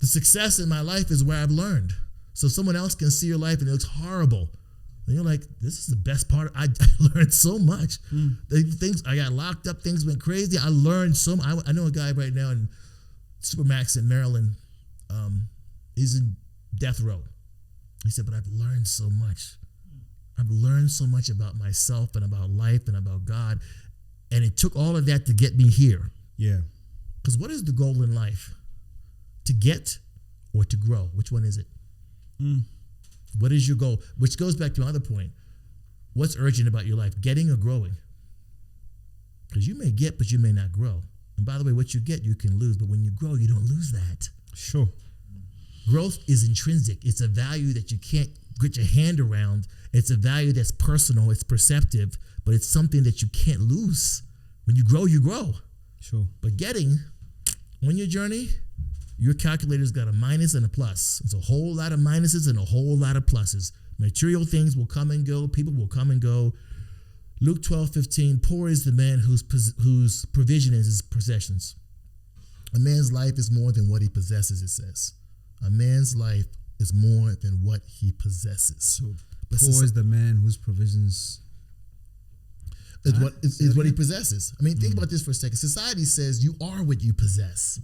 The success in my life is where I've learned. So someone else can see your life and it looks horrible. And you're like, this is the best part. I learned so much. Things I got locked up, things went crazy. I learned so much. I know a guy right now in Supermax in Maryland. He's in death row. He said, but I've learned so much. I've learned so much about myself and about life and about God. And it took all of that to get me here. Yeah. Because what is the goal in life? To get or to grow? Which one is it? What is your goal? Which goes back to my other point. What's urgent about your life? Getting or growing? Because you may get, but you may not grow. And by the way, what you get, you can lose. But when you grow, you don't lose that. Sure. Growth is intrinsic. It's a value that you can't get your hand around. It's a value that's personal. It's perceptive. But it's something that you can't lose. When you grow, you grow. Sure. But getting on your journey, your calculator's got a minus and a plus. It's a whole lot of minuses and a whole lot of pluses. Material things will come and go. People will come and go. Luke 12:15, poor is the man whose provision is his possessions. A man's life is more than what he possesses, it says. A man's life is more than what he possesses. So poor is the man whose provisions is what he possesses. I mean, think about this for a second. Society says you are what you possess.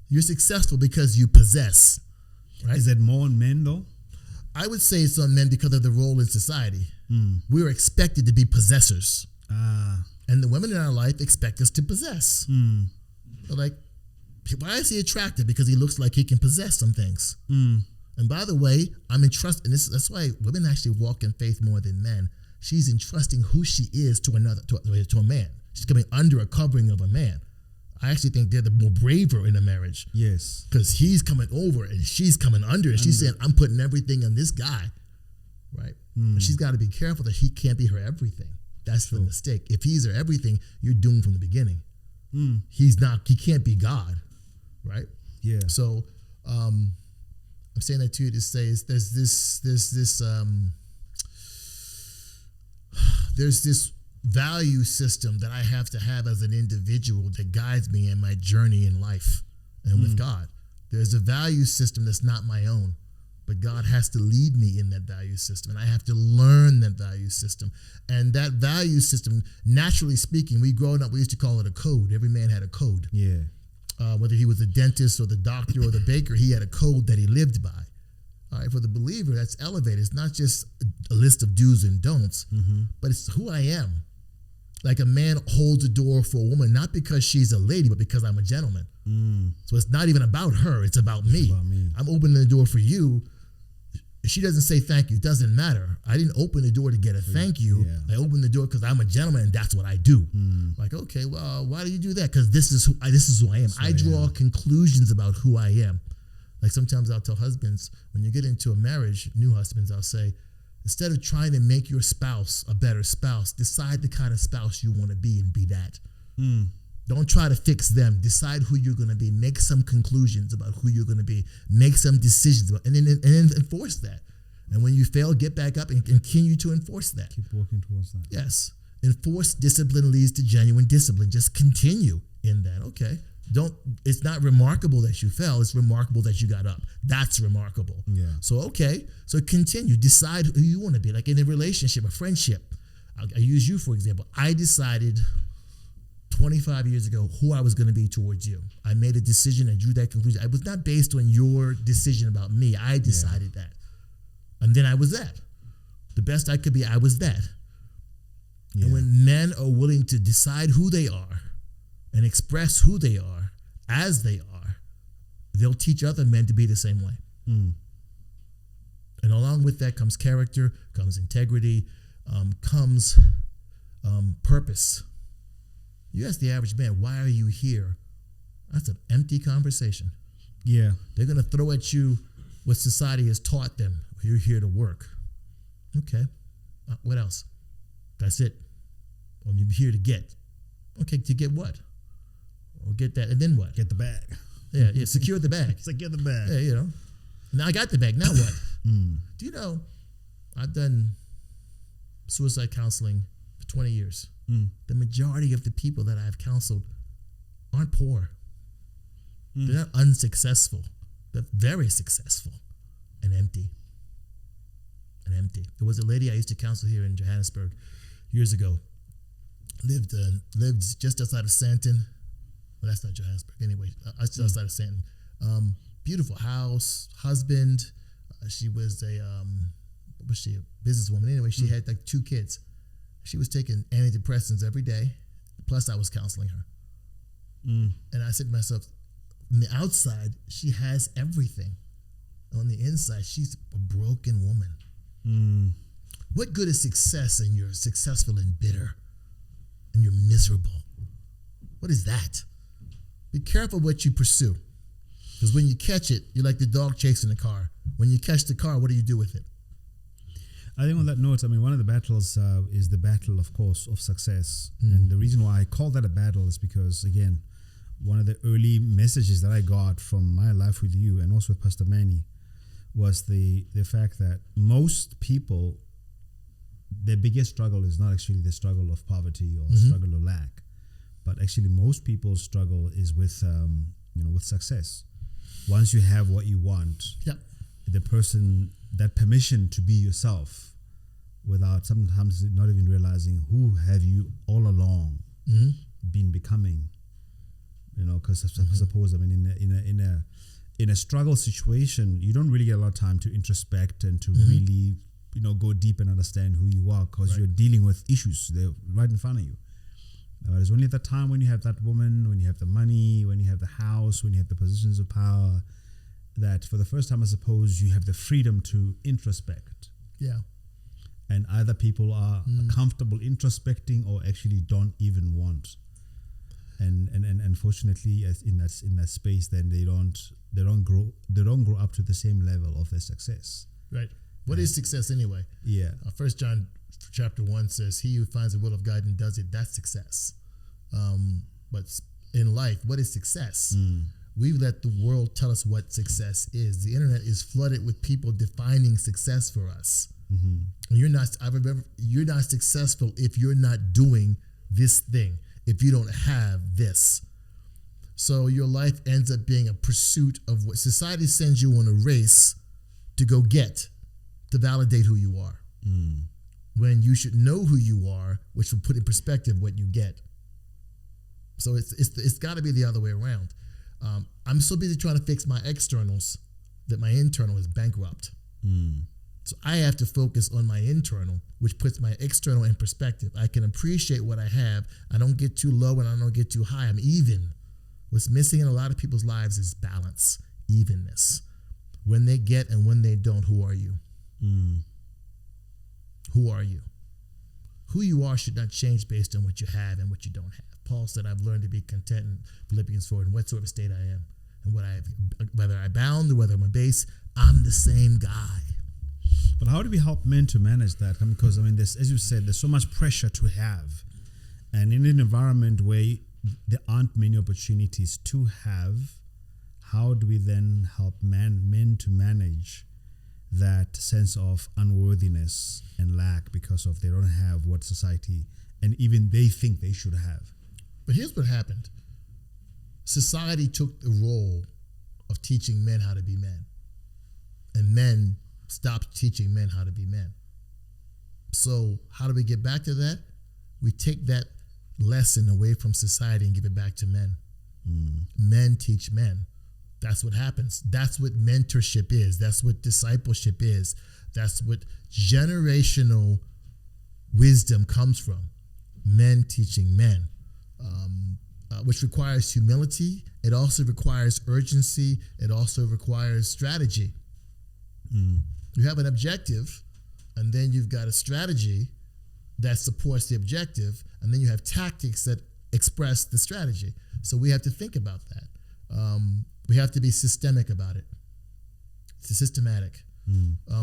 You're successful because you possess. Right? Is it more on men though? I would say it's on men because of the role in society. We're expected to be possessors. And the women in our life expect us to possess. They're like, why is he attractive? Because he looks like he can possess some things. And by the way, I'm entrusted, and that's why women actually walk in faith more than men. She's entrusting who she is to a man. She's coming under a covering of a man. I actually think they're the more braver in a marriage. Yes. Because he's coming over and she's coming under. And she's saying, I'm putting everything on this guy. Right? But she's got to be careful that he can't be her everything. That's the mistake. If he's her everything, you're doomed from the beginning. He can't be God. Right? Yeah. So I'm saying that to you to say there's this value system that I have to have as an individual that guides me in my journey in life and with God. There's a value system that's not my own, but God has to lead me in that value system, and I have to learn that value system. And that value system, naturally speaking, we growing up, we used to call it a code. Every man had a code. Yeah. Whether he was the dentist or the doctor or the baker, he had a code that he lived by. All right, for the believer, that's elevated. It's not just a list of do's and don'ts, but it's who I am. Like a man holds a door for a woman, not because she's a lady, but because I'm a gentleman. So it's not even about her. It's about me. I'm opening the door for you. If she doesn't say thank you, it doesn't matter. I didn't open the door to get a thank you. Yeah. I opened the door because I'm a gentleman and that's what I do. Like, okay, well, why do you do that? Because this is who I am. I draw conclusions about who I am. Like sometimes I'll tell husbands, when you get into a marriage, new husbands, I'll say, instead of trying to make your spouse a better spouse, decide the kind of spouse you want to be and be that. Don't try to fix them. Decide who you're going to be. Make some conclusions about who you're going to be. Make some decisions about, and then enforce that. And when you fail, get back up and continue to enforce that. Keep working towards that. Yes. Enforced discipline leads to genuine discipline. Just continue in that. Okay. It's not remarkable that you fell. It's remarkable that you got up. That's remarkable. Yeah. So, okay. So continue. Decide who you want to be. Like in a relationship, a friendship. I use you, for example. I decided 25 years ago who I was going to be towards you. I made a decision and drew that conclusion. It was not based on your decision about me. I decided that. And then I was that. The best I could be, I was that. Yeah. And when men are willing to decide who they are and express who they are as they are, they'll teach other men to be the same way. And along with that comes character, comes integrity, comes purpose. You ask the average man, why are you here? That's an empty conversation. Yeah. They're going to throw at you what society has taught them. You're here to work. Okay. What else? That's it. Well, you're here to get. Okay, to get what? Well, get that, and then what? Get the bag. Yeah, secure the bag. Secure the bag. Yeah, you know. Now I got the bag. Now what? Do you know, I've done suicide counseling for 20 years. The majority of the people that I've counseled aren't poor. They're not unsuccessful. They're very successful and empty. There was a lady I used to counsel here in Johannesburg years ago. Lived just outside of Sandton. Well, that's not Johannesburg. Anyway, just outside of Sandton. Beautiful house, husband. She was a businesswoman. Anyway, she had like 2 kids. She was taking antidepressants every day. Plus, I was counseling her. And I said to myself, on the outside, she has everything. On the inside, she's a broken woman. What good is success and you're successful and bitter and you're miserable? What is that? Be careful what you pursue. Because when you catch it, you're like the dog chasing the car. When you catch the car, what do you do with it? I think on that note, I mean, one of the battles is the battle, of course, of success. And the reason why I call that a battle is because, again, one of the early messages that I got from my life with you and also with Pastor Manny was the fact that most people, their biggest struggle is not actually the struggle of poverty or struggle of lack, but actually most people's struggle is with with success. Once you have what you want, the person, that permission to be yourself without sometimes not even realizing who have you all along been becoming. Because I suppose, I mean, in a struggle situation, you don't really get a lot of time to introspect and to really, go deep and understand who you are, because you're dealing with issues. They're right in front of you. There's only that time when you have that woman, when you have the money, when you have the house, when you have the positions of power, that for the first time, I suppose, you have the freedom to introspect. Yeah. And either people are comfortable introspecting or actually don't even want. And unfortunately, in that space, then they don't grow up to the same level of their success. Right. What is success anyway? Yeah. 1 John chapter 1 says, "He who finds the will of God and does it, that's success." But in life, what is success? We've let the world tell us what success is. The internet is flooded with people defining success for us. You're not successful if you're not doing this thing, if you don't have this. So your life ends up being a pursuit of what society sends you on a race to go get, to validate who you are. When you should know who you are, which will put in perspective what you get. So it's got to be the other way around. I'm so busy trying to fix my externals that my internal is bankrupt. So I have to focus on my internal, which puts my external in perspective. I can appreciate what I have. I don't get too low and I don't get too high. I'm even. What's missing in a lot of people's lives is balance, evenness. When they get and when they don't, who are you? Who are you? Who you are should not change based on what you have and what you don't have. Paul said, I've learned to be content in Philippians 4 in whatsoever state I am. And whether I bound or whether I'm a base, I'm the same guy. But how do we help men to manage that? Because, there's, as you said, there's so much pressure to have. And in an environment where there aren't many opportunities to have, how do we then help men to manage that sense of unworthiness and lack because of they don't have what society and even they think they should have? But here's what happened. Society took the role of teaching men how to be men. And men stopped teaching men how to be men. So how do we get back to that? We take that lesson away from society and give it back to men. Men teach men. That's what happens. That's what mentorship is. That's what discipleship is. That's what generational wisdom comes from. Men teaching men, which requires humility. It also requires urgency. It also requires strategy. You have an objective, and then you've got a strategy that supports the objective, and then you have tactics that express the strategy. So we have to think about that. We have to be systemic about it. It's systematic.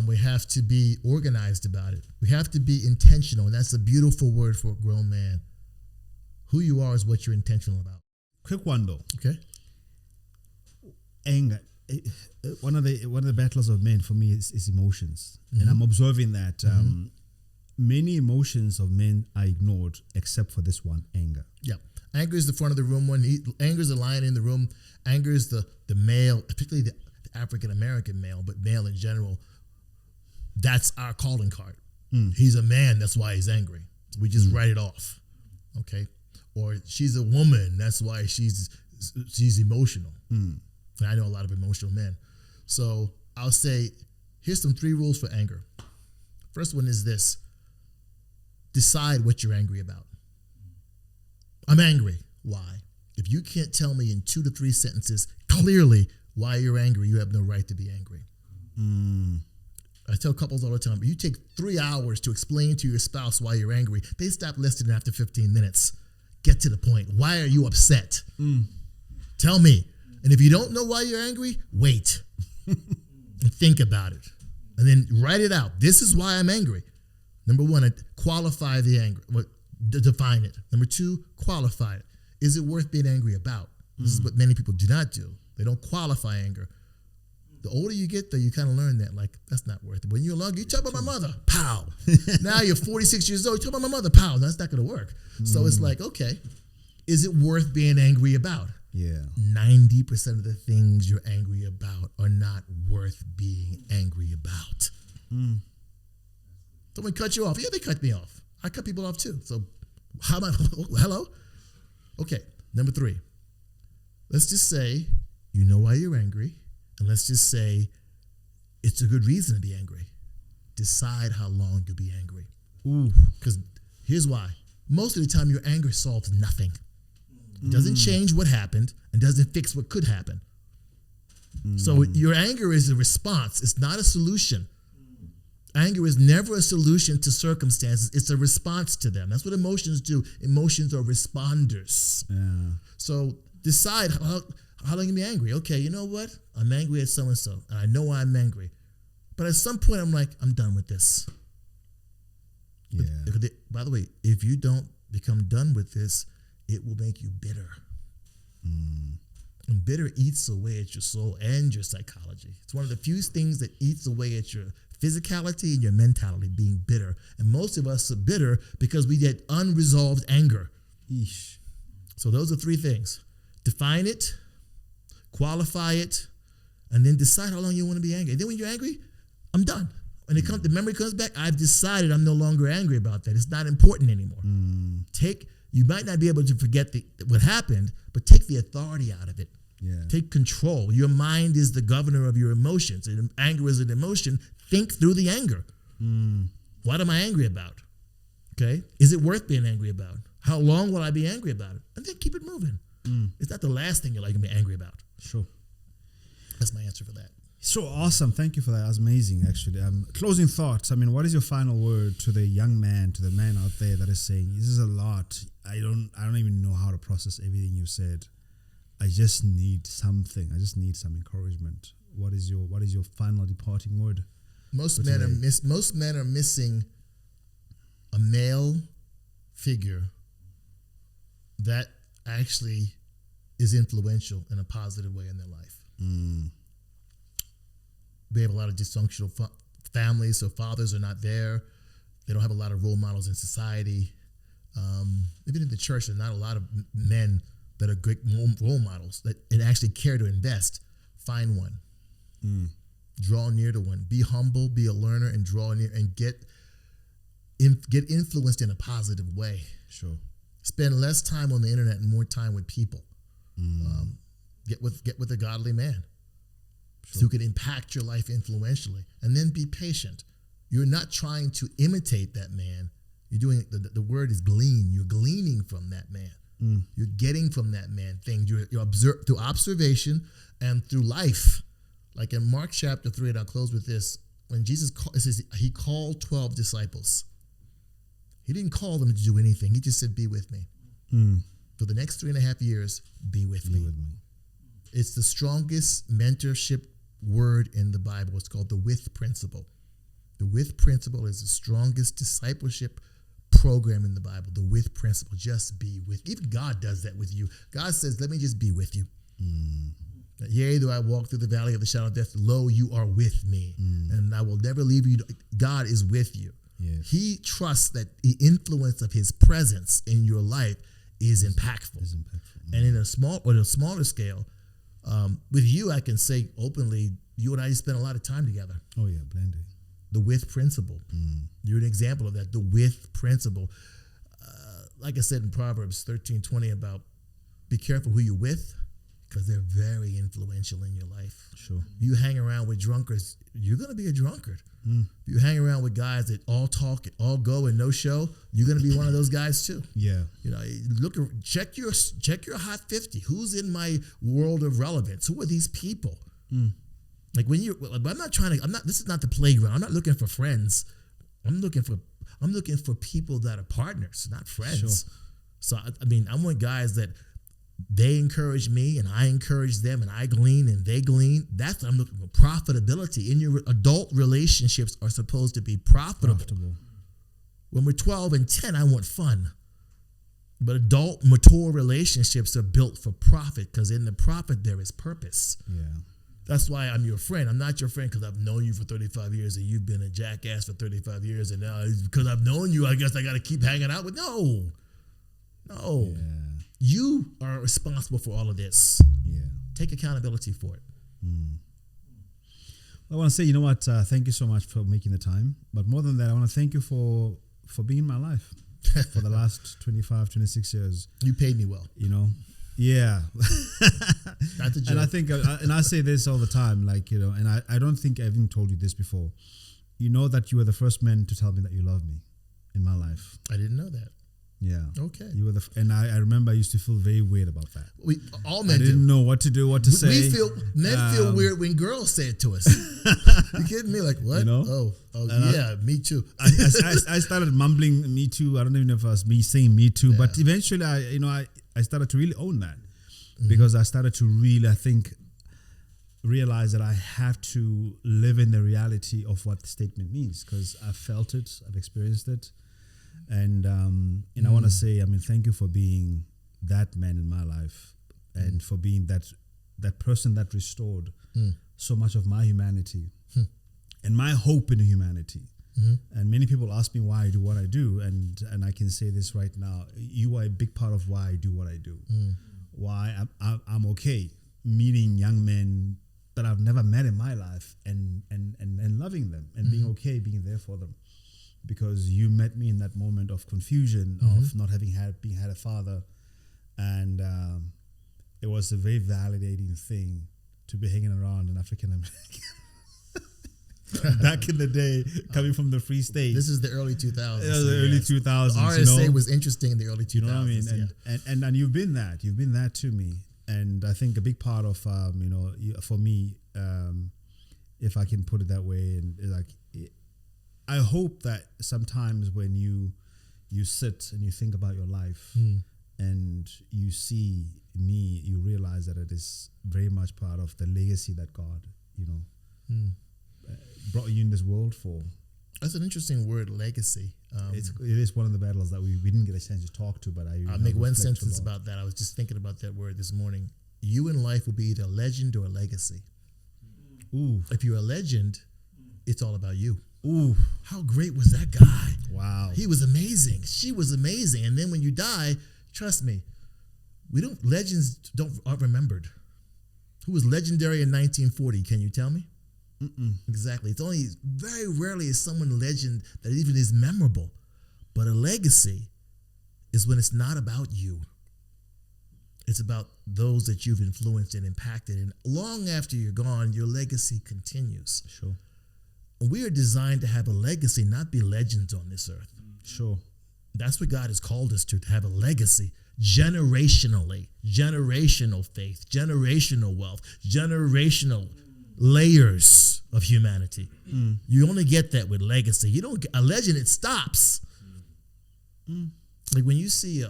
We have to be organized about it. We have to be intentional, and that's a beautiful word for a grown man. Who you are is what you're intentional about. Quick one though. Okay. Anger. One of the battles of men for me is emotions, and I'm observing that many emotions of men are ignored except for this one, anger. Yeah, anger is the front of the room. Anger is the lion in the room. Anger is the male, particularly the African American male, but male in general. That's our calling card. He's a man, that's why he's angry. We just write it off. Okay, or she's a woman, that's why she's emotional. And I know a lot of emotional men. So I'll say, here's some 3 rules for anger. First one is this. Decide what you're angry about. I'm angry. Why? If you can't tell me in 2 to 3 sentences clearly why you're angry, you have no right to be angry. I tell couples all the time, you take 3 hours to explain to your spouse why you're angry. They stop listening after 15 minutes. Get to the point. Why are you upset? Tell me. And if you don't know why you're angry, wait and think about it. And then write it out. This is why I'm angry. Number 1, qualify the anger. Define it. Number 2, qualify it. Is it worth being angry about? This is what many people do not do. They don't qualify anger. The older you get, though, you kind of learn that, like, that's not worth it. When you're younger, you talk about my mother, pow. Now you're 46 years old, you talk about my mother, pow. That's not going to work. So it's like, okay, is it worth being angry about? Yeah. 90% of the things you're angry about are not worth being angry about. Someone cut you off. Yeah, they cut me off. I cut people off too. So how about, hello? Okay, number 3. Let's just say you know why you're angry, and let's just say it's a good reason to be angry. Decide how long you'll be angry. Because here's why. Most of the time your anger solves nothing. It doesn't change what happened and doesn't fix what could happen. So your anger is a response. It's not a solution. Anger is never a solution to circumstances. It's a response to them. That's what emotions do. Emotions are responders. Yeah. So decide how long you be angry. Okay, you know what? I'm angry at so-and-so, and I know why I'm angry. But at some point, I'm like, I'm done with this. Yeah. By the way, if you don't become done with this, it will make you bitter. And bitter eats away at your soul and your psychology. It's one of the few things that eats away at your physicality and your mentality, being bitter. And most of us are bitter because we get unresolved anger. Eesh. So those are 3 things. Define it, qualify it, and then decide how long you want to be angry. And then when you're angry, I'm done. When the memory comes back, I've decided I'm no longer angry about that. It's not important anymore. You might not be able to forget what happened, but take the authority out of it. Yeah. Take control. Your mind is the governor of your emotions. And anger is an emotion. Think through the anger. What am I angry about? Okay. Is it worth being angry about? How long will I be angry about it? And then keep it moving. It's not the last thing you're going to be angry about. Sure. That's my answer for that. So awesome. Thank you for that. That's amazing, actually. Closing thoughts. I mean, what is your final word to the young man, to the man out there that is saying, this is a lot. I don't even know how to process everything you said. I just need something. I just need some encouragement. What is your final departing word? Most men are missing a male figure that actually is influential in a positive way in their life. We have a lot of dysfunctional families, so fathers are not there. They don't have a lot of role models in society. Even in the church, there are not a lot of men that are great role models and actually care to invest. Find one. Draw near to one. Be humble, be a learner, and draw near and get influenced in a positive way. Sure. Spend less time on the internet and more time with people. Get with a godly man. Sure. Who can impact your life influentially. And then be patient. You're not trying to imitate that man. You're doing, the word is glean. You're gleaning from that man. You're getting from that man things. You're observe through observation and through life. Like in Mark chapter 3, and I'll close with this. When Jesus it says he called 12 disciples. He didn't call them to do anything. He just said, be with me. For the next 3.5 years, be with me. It's the strongest mentorship word in the Bible. It's called the with principle. The with principle is the strongest discipleship program in the Bible. The with principle, just be with. Even God does that with you. God says, let me just be with you. Yea, though I walk through the valley of the shadow of death, lo, you are with me, and I will never leave you. God is with you. Yes. He trusts that the influence of his presence in your life is impactful. And in a smaller scale, with you, I can say openly, you and I spent a lot of time together. Oh yeah, blending. The with principle. You're an example of that. The with principle. Like I said in Proverbs 13:20 about be careful who you're with, because they're very influential in your life. Sure. You hang around with drunkards, you're going to be a drunkard. If you hang around with guys that all talk, all go, and no show, you're going to be one of those guys too. Yeah. You know, check your hot 50. Who's in my world of relevance? Who are these people? Like when this is not the playground. I'm not looking for friends. I'm looking for people that are partners, not friends. Sure. So I mean, I want guys that they encourage me and I encourage them and I glean and they glean. That's what I'm looking for. Profitability in your adult relationships are supposed to be profitable. When we're 12 and 10, I want fun. But adult, mature relationships are built for profit, because in the profit there is purpose. Yeah. That's why I'm your friend. I'm not your friend because I've known you for 35 years and you've been a jackass for 35 years, and now because I've known you, I guess I got to keep hanging out with. No. Yeah. You are responsible for all of this. Yeah. Take accountability for it. I want to say, you know what? Thank you so much for making the time. But more than that, I want to thank you for being in my life for the last 25, 26 years. You paid me well. You know? Yeah. That's a joke. And I think, and I say this all the time, like, you know, and I don't think I've even told you this before. You know that you were the first man to tell me that you love me in my life. I didn't know that. Yeah. Okay. You were and I remember I used to feel very weird about that. All men didn't know what to do, what to say. Men feel weird when girls say it to us. You kidding me? Like, what? You know? Oh, yeah, me too. I started mumbling me too. I don't even know if it was me saying me too, but eventually I started to really own that, because I started to really, I think, realize that I have to live in the reality of what the statement means, because I've felt it, I've experienced it. And I want to say, I mean, thank you for being that man in my life, and for being that person that restored so much of my humanity and my hope in humanity. And many people ask me why I do what I do, and I can say this right now: you are a big part of why I do what I do. Why I'm okay meeting young men that I've never met in my life, and loving them and being okay being there for them. Because you met me in that moment of confusion, of not having had a father, and it was a very validating thing to be hanging around an African American back in the day, coming from the Free State. This is the early 2000s. The early 2000s. RSA was interesting in the early 2000s. You know what I mean? And you've been that. You've been that to me, and I think a big part of for me. if I can put it that way. And I hope that sometimes when you sit and you think about your life and you see me, you realize that it is very much part of the legacy that God, brought you in this world for. That's an interesting word, legacy. It is one of the battles that we didn't get a chance to talk to, but I'll make one sentence about that. I was just thinking about that word this morning. You in life will be either a legend or a legacy. Ooh. If you're a legend, it's all about you. Ooh. How great was that guy? Wow. He was amazing. She was amazing. And then when you die, trust me, legends aren't remembered. Who was legendary in 1940? Can you tell me? Mm-mm. Exactly. It's only very rarely is someone legend that even is memorable. But a legacy is when it's not about you. It's about those that you've influenced and impacted. And long after you're gone, your legacy continues. Sure. And we are designed to have a legacy, not be legends on this earth. Sure. That's what God has called us to have a legacy. Generationally, generational faith, generational wealth, generational layers of humanity. You only get that with legacy. You don't get a legend, it stops. Like when you see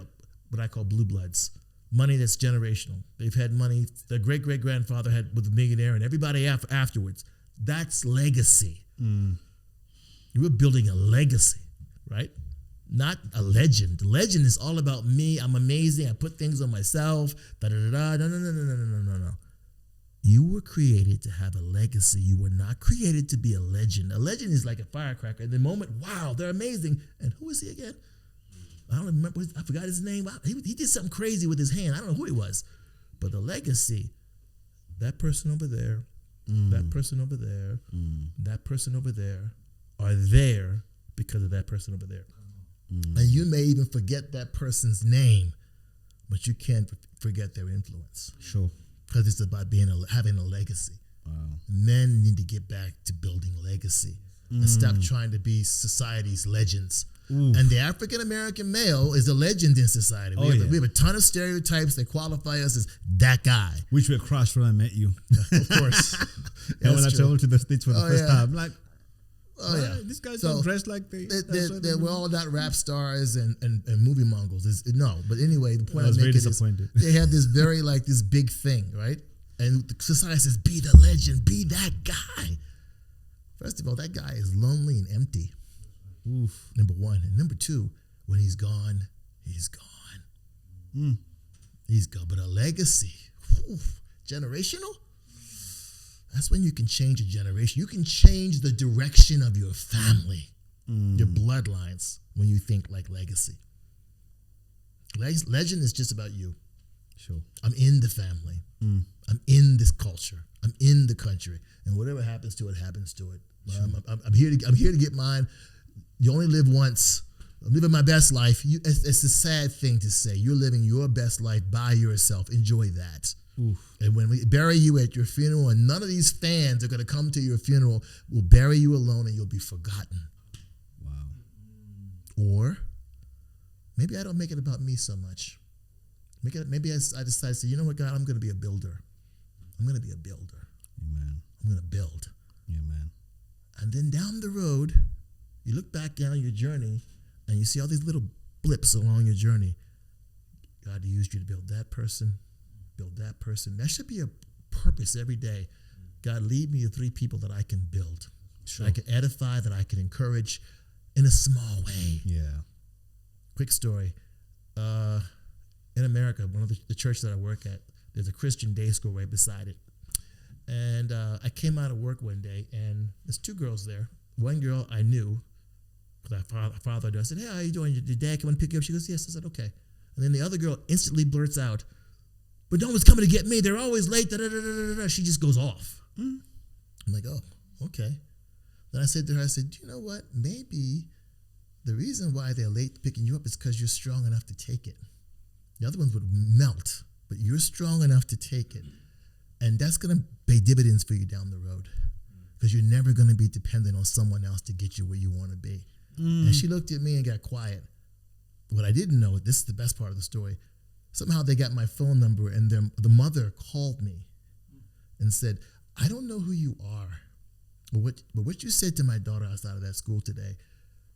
what I call blue bloods, money that's generational. They've had money, their great-great-grandfather had with a millionaire and everybody afterwards. That's legacy. You were building a legacy, right? Not a legend. Legend is all about me. I'm amazing. I put things on myself. Da-da-da-da. No. You were created to have a legacy. You were not created to be a legend. A legend is like a firecracker. In the moment, wow, they're amazing. And who is he again? I don't remember. I forgot his name. He did something crazy with his hand. I don't know who he was. But the legacy, that person over there, that person over there, that person over there are there because of that person over there. And you may even forget that person's name, but you can't forget their influence. Sure. Because it's about having a legacy. Wow. Men need to get back to building legacy and stop trying to be society's legends. Oof. And the African American male is a legend in society. We have a ton of stereotypes that qualify us as that guy. Which were crushed when I met you. Of course. And when I traveled to the States for the first time, I'm like, these guys don't dress like we're all not rap stars and movie mongols. No, but anyway, the point I was I'm making very disappointed. is they have this very this big thing, right? And the society says, be the legend, be that guy. First of all, that guy is lonely and empty. Oof. Number one. And number two, when he's gone, he's gone. He's gone. But a legacy, generational, that's when you can change a generation. You can change the direction of your family, your bloodlines, when you think like legacy. Legend is just about you. Sure. I'm in the family. I'm in this culture. I'm in the country. And whatever happens to it, happens to it. Sure. I'm here to get mine. You only live once. I'm living my best life. It's a sad thing to say. You're living your best life by yourself. Enjoy that. Oof. And when we bury you at your funeral, and none of these fans are going to come to your funeral, we'll bury you alone and you'll be forgotten. Wow. Or maybe I don't make it about me so much. Maybe I decide to say, you know what, God, I'm going to be a builder. I'm going to be a builder. Amen. I'm going to build. Amen. And then down the road, you look back down your journey and you see all these little blips along your journey. God used you to build that person, build that person. That should be a purpose every day. God, lead me to 3 people that I can build, that I can edify, that I can encourage in a small way. Yeah. Quick story. In America, one of the church that I work at, there's a Christian day school right beside it. And I came out of work one day, and there's 2 girls there. One girl I knew, because I fathered her. I said, hey, how you doing? Did dad come and pick you up? She goes, yes. I said, okay. And then the other girl instantly blurts out, but no one's coming to get me. They're always late. Da-da-da-da-da-da. She just goes off. I'm like, oh, okay. Then I said to her, do you know what? Maybe the reason why they're late picking you up is because you're strong enough to take it. The other ones would melt, but you're strong enough to take it. And that's going to pay dividends for you down the road, because you're never going to be dependent on someone else to get you where you want to be. And she looked at me and got quiet. What I didn't know, this is the best part of the story, somehow they got my phone number, and the mother called me and said, I don't know who you are, But what you said to my daughter outside of that school today,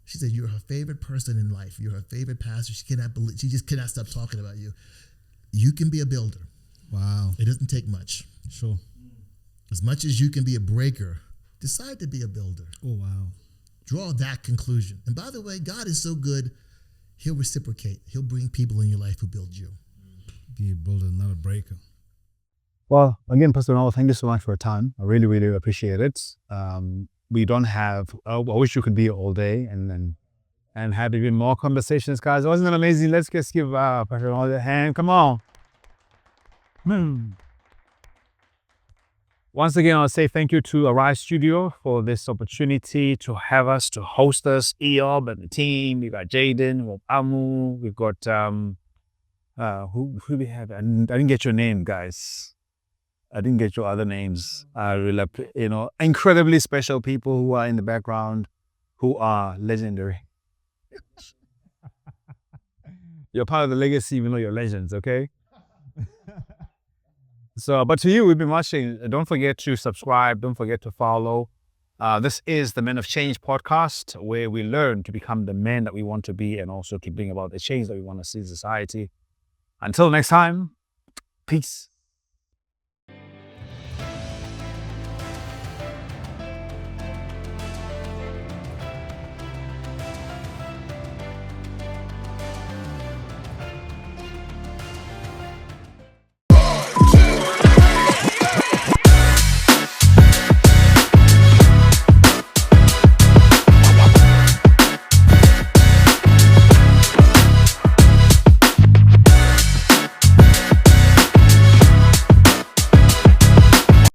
she said you're her favorite person in life. You're her favorite pastor. She just cannot stop talking about you. You can be a builder. Wow. It doesn't take much. Sure. As much as you can be a breaker, decide to be a builder. Oh, wow. Draw that conclusion. And by the way, God is so good, he'll reciprocate. He'll bring people in your life who build you. Be a builder, not a breaker. Well, again, Pastor Renaldo, thank you so much for your time. I really, really appreciate it. We don't have, I wish you could be here all day and have even more conversations, guys. Wasn't it amazing? Let's just give Pastor Renaldo a hand. Come on. Once again, I'll say thank you to Arise Studio for this opportunity to have us, to host us, Eob and the team. We got Jaden, we got Amu, we've got, who we have? I didn't get your name, guys. I didn't get your other names. Really, incredibly special people who are in the background, who are legendary. You're part of the legacy, even though you're legends, okay? So, but to you, we've been watching. Don't forget to subscribe. Don't forget to follow. This is the Men of Change podcast, where we learn to become the men that we want to be and also keep bringing about the change that we want to see in society. Until next time, peace.